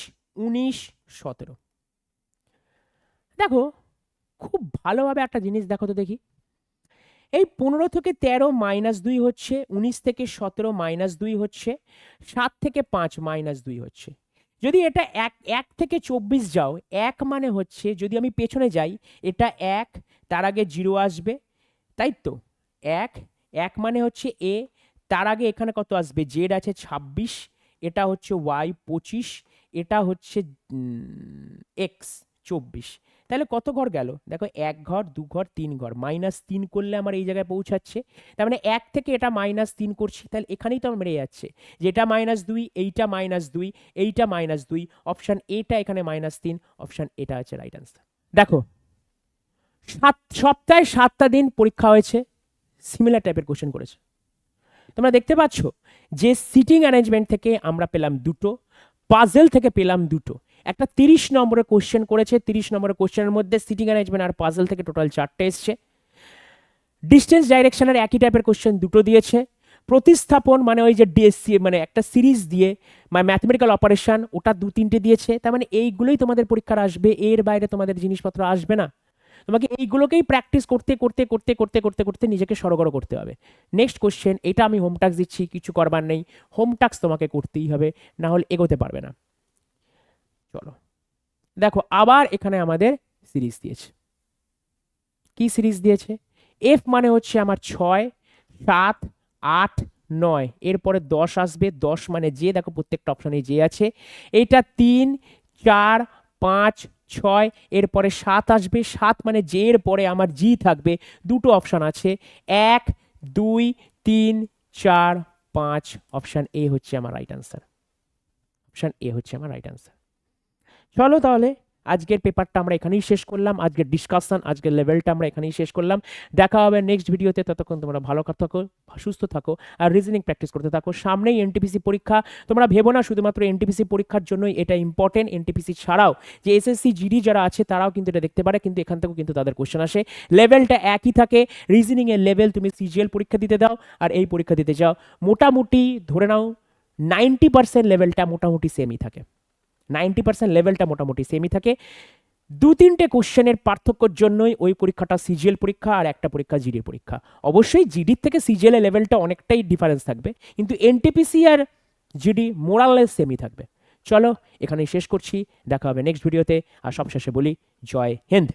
19, 17। দেখো খুব ভালোভাবে একটা জিনিস দেখো তো দেখি, এই 15 থেকে 13 -2 হচ্ছে, 19 থেকে 17 -2 হচ্ছে, 7 থেকে 5 -2 হচ্ছে। যদি এটা 1 থেকে 24 যাও, 1 মানে হচ্ছে, যদি আমি পেছনে যাই, এটা 1, তার আগে 0 আসবে, তাই তো। 1 মানে হচ্ছে এ, তার আগে এখানে কত আসবে? জেড আছে 26, এটা হচ্ছে ওয়াই 25, এটা হচ্ছে এক্স 24। তাহলে কত ঘর গেল? দেখো 1 ঘর, 2 ঘর, 3 ঘর, -3 করলে আমার এই জায়গায় পৌঁছাচ্ছে। তার মানে 1 থেকে এটা -3 করছি, তাহলে এখানেই তো আমার মেরে যাচ্ছে, যেটা -2, এইটা -2, এইটা -2, অপশন এটা এখানে -3, অপশন এটা হচ্ছে রাইট আনসার। দেখো সপ্তাহে 7টা দিন পরীক্ষা হয়েছে, সিমিলার টাইপের কোশ্চেন করেছে। তোমরা দেখতে পাচ্ছ যে সিটিং অ্যারেঞ্জমেন্ট থেকে আমরা পেলাম 2টো, পাজেল থেকে পেলাম 2টো। একটা 30 নম্বরের কোশ্চেন করেছে, 30 নম্বরের কোশ্চেনের মধ্যে সিটিং অ্যারেঞ্জমেন্ট আর পাজেল থেকে টোটাল 4টে এসছে। ডিস্টেন্স ডাইরেকশনের একই টাইপের কোশ্চেন 2টো দিয়েছে। প্রতিস্থাপন মানে ওই যে ডিএসসি মানে একটা সিরিজ দিয়ে ম্যাথমেটিক্যাল অপারেশন, ওটা 2-3টে দিয়েছে। তার মানে এইগুলোই তোমাদের পরীক্ষার আসবে, এর বাইরে তোমাদের জিনিসপত্র আসবে না। তোমাকে এইগুলোকেই প্র্যাকটিস করতে করতে করতে করতে করতে করতে নিজেকে সরগর করতে হবে। নেক্সট কোশ্চেন, এটা আমি হোম টাস্ক দিচ্ছি, কিছু করবার নেই, হোম টাস্ক তোমাকে করতেই হবে, না হলে এগোতে পারবে না। চলো দেখো আবার এখানে আমাদের সিরিজ দিয়েছে। কি সিরিজ দিয়েছে? এফ মানে হচ্ছে আমার 6, 7, 8, 9, এরপরে 10 আসবে, 10 মানে যে, দেখো প্রত্যেকটা অপশনে যে আছে। এইটা 3, 4, 5, 6, এরপরে 7 আসবে, 7 মানে যে, এর পরে আমার জি থাকবে। 2টো অপশন আছে, 1, 2, 3, 4, 5, অপশন এ হচ্ছে আমার রাইট আনসার। অপশন এ হচ্ছে আমার রাইট আনসার। চলো তাহলে আজকের পেপারটা আমরা এখানেই শেষ করলাম, আজকের ডিসকাশন, আজকের লেভেলটা আমরা এখানেই শেষ করলাম। দেখা হবে নেক্সট ভিডিওতে, ততক্ষণ তোমরা ভালো থাকো, সুস্থ থাকো, আর রিজনিং প্র্যাকটিস করতে থাকো। সামনেই এনটিপিসি পরীক্ষা, তোমরা ভেবো না শুধুমাত্র এনটিপিসি পরীক্ষার জন্যই এটা ইম্পর্টেন্ট, এনটিপিসি ছাড়াও যে এসএসসি জিডি যারা আছে তারাও কিন্তু এটা দেখতে পারে, কিন্তু এখান থেকেও কিন্তু তাদের কোশ্চেন আসে, লেভেলটা একই থাকে। রিজনিং এর লেভেল তুমি সিজিএল পরীক্ষা দিতে দাও আর এই পরীক্ষা দিতে যাও, মোটামুটি ধরে নাও 90% লেভেলটা মোটামুটি সেমই থাকে, 90% লেভেলটা মোটামুটি সেমই থাকে। 2-3টে কোশ্চেনের পার্থক্যর জন্যই ওই পরীক্ষাটা সিজিএল পরীক্ষা আর একটা পরীক্ষা জিডি পরীক্ষা। অবশ্যই জিডির থেকে সিজিএল এর লেভেলটা অনেকটাই ডিফারেন্স থাকবে, কিন্তু এনটিপিসি আর জিডি মোরাললেস সেমই থাকবে। চলো এখানেই শেষ করছি, দেখা হবে নেক্সট ভিডিওতে, আর সবশেষে বলি জয় হিন্দ।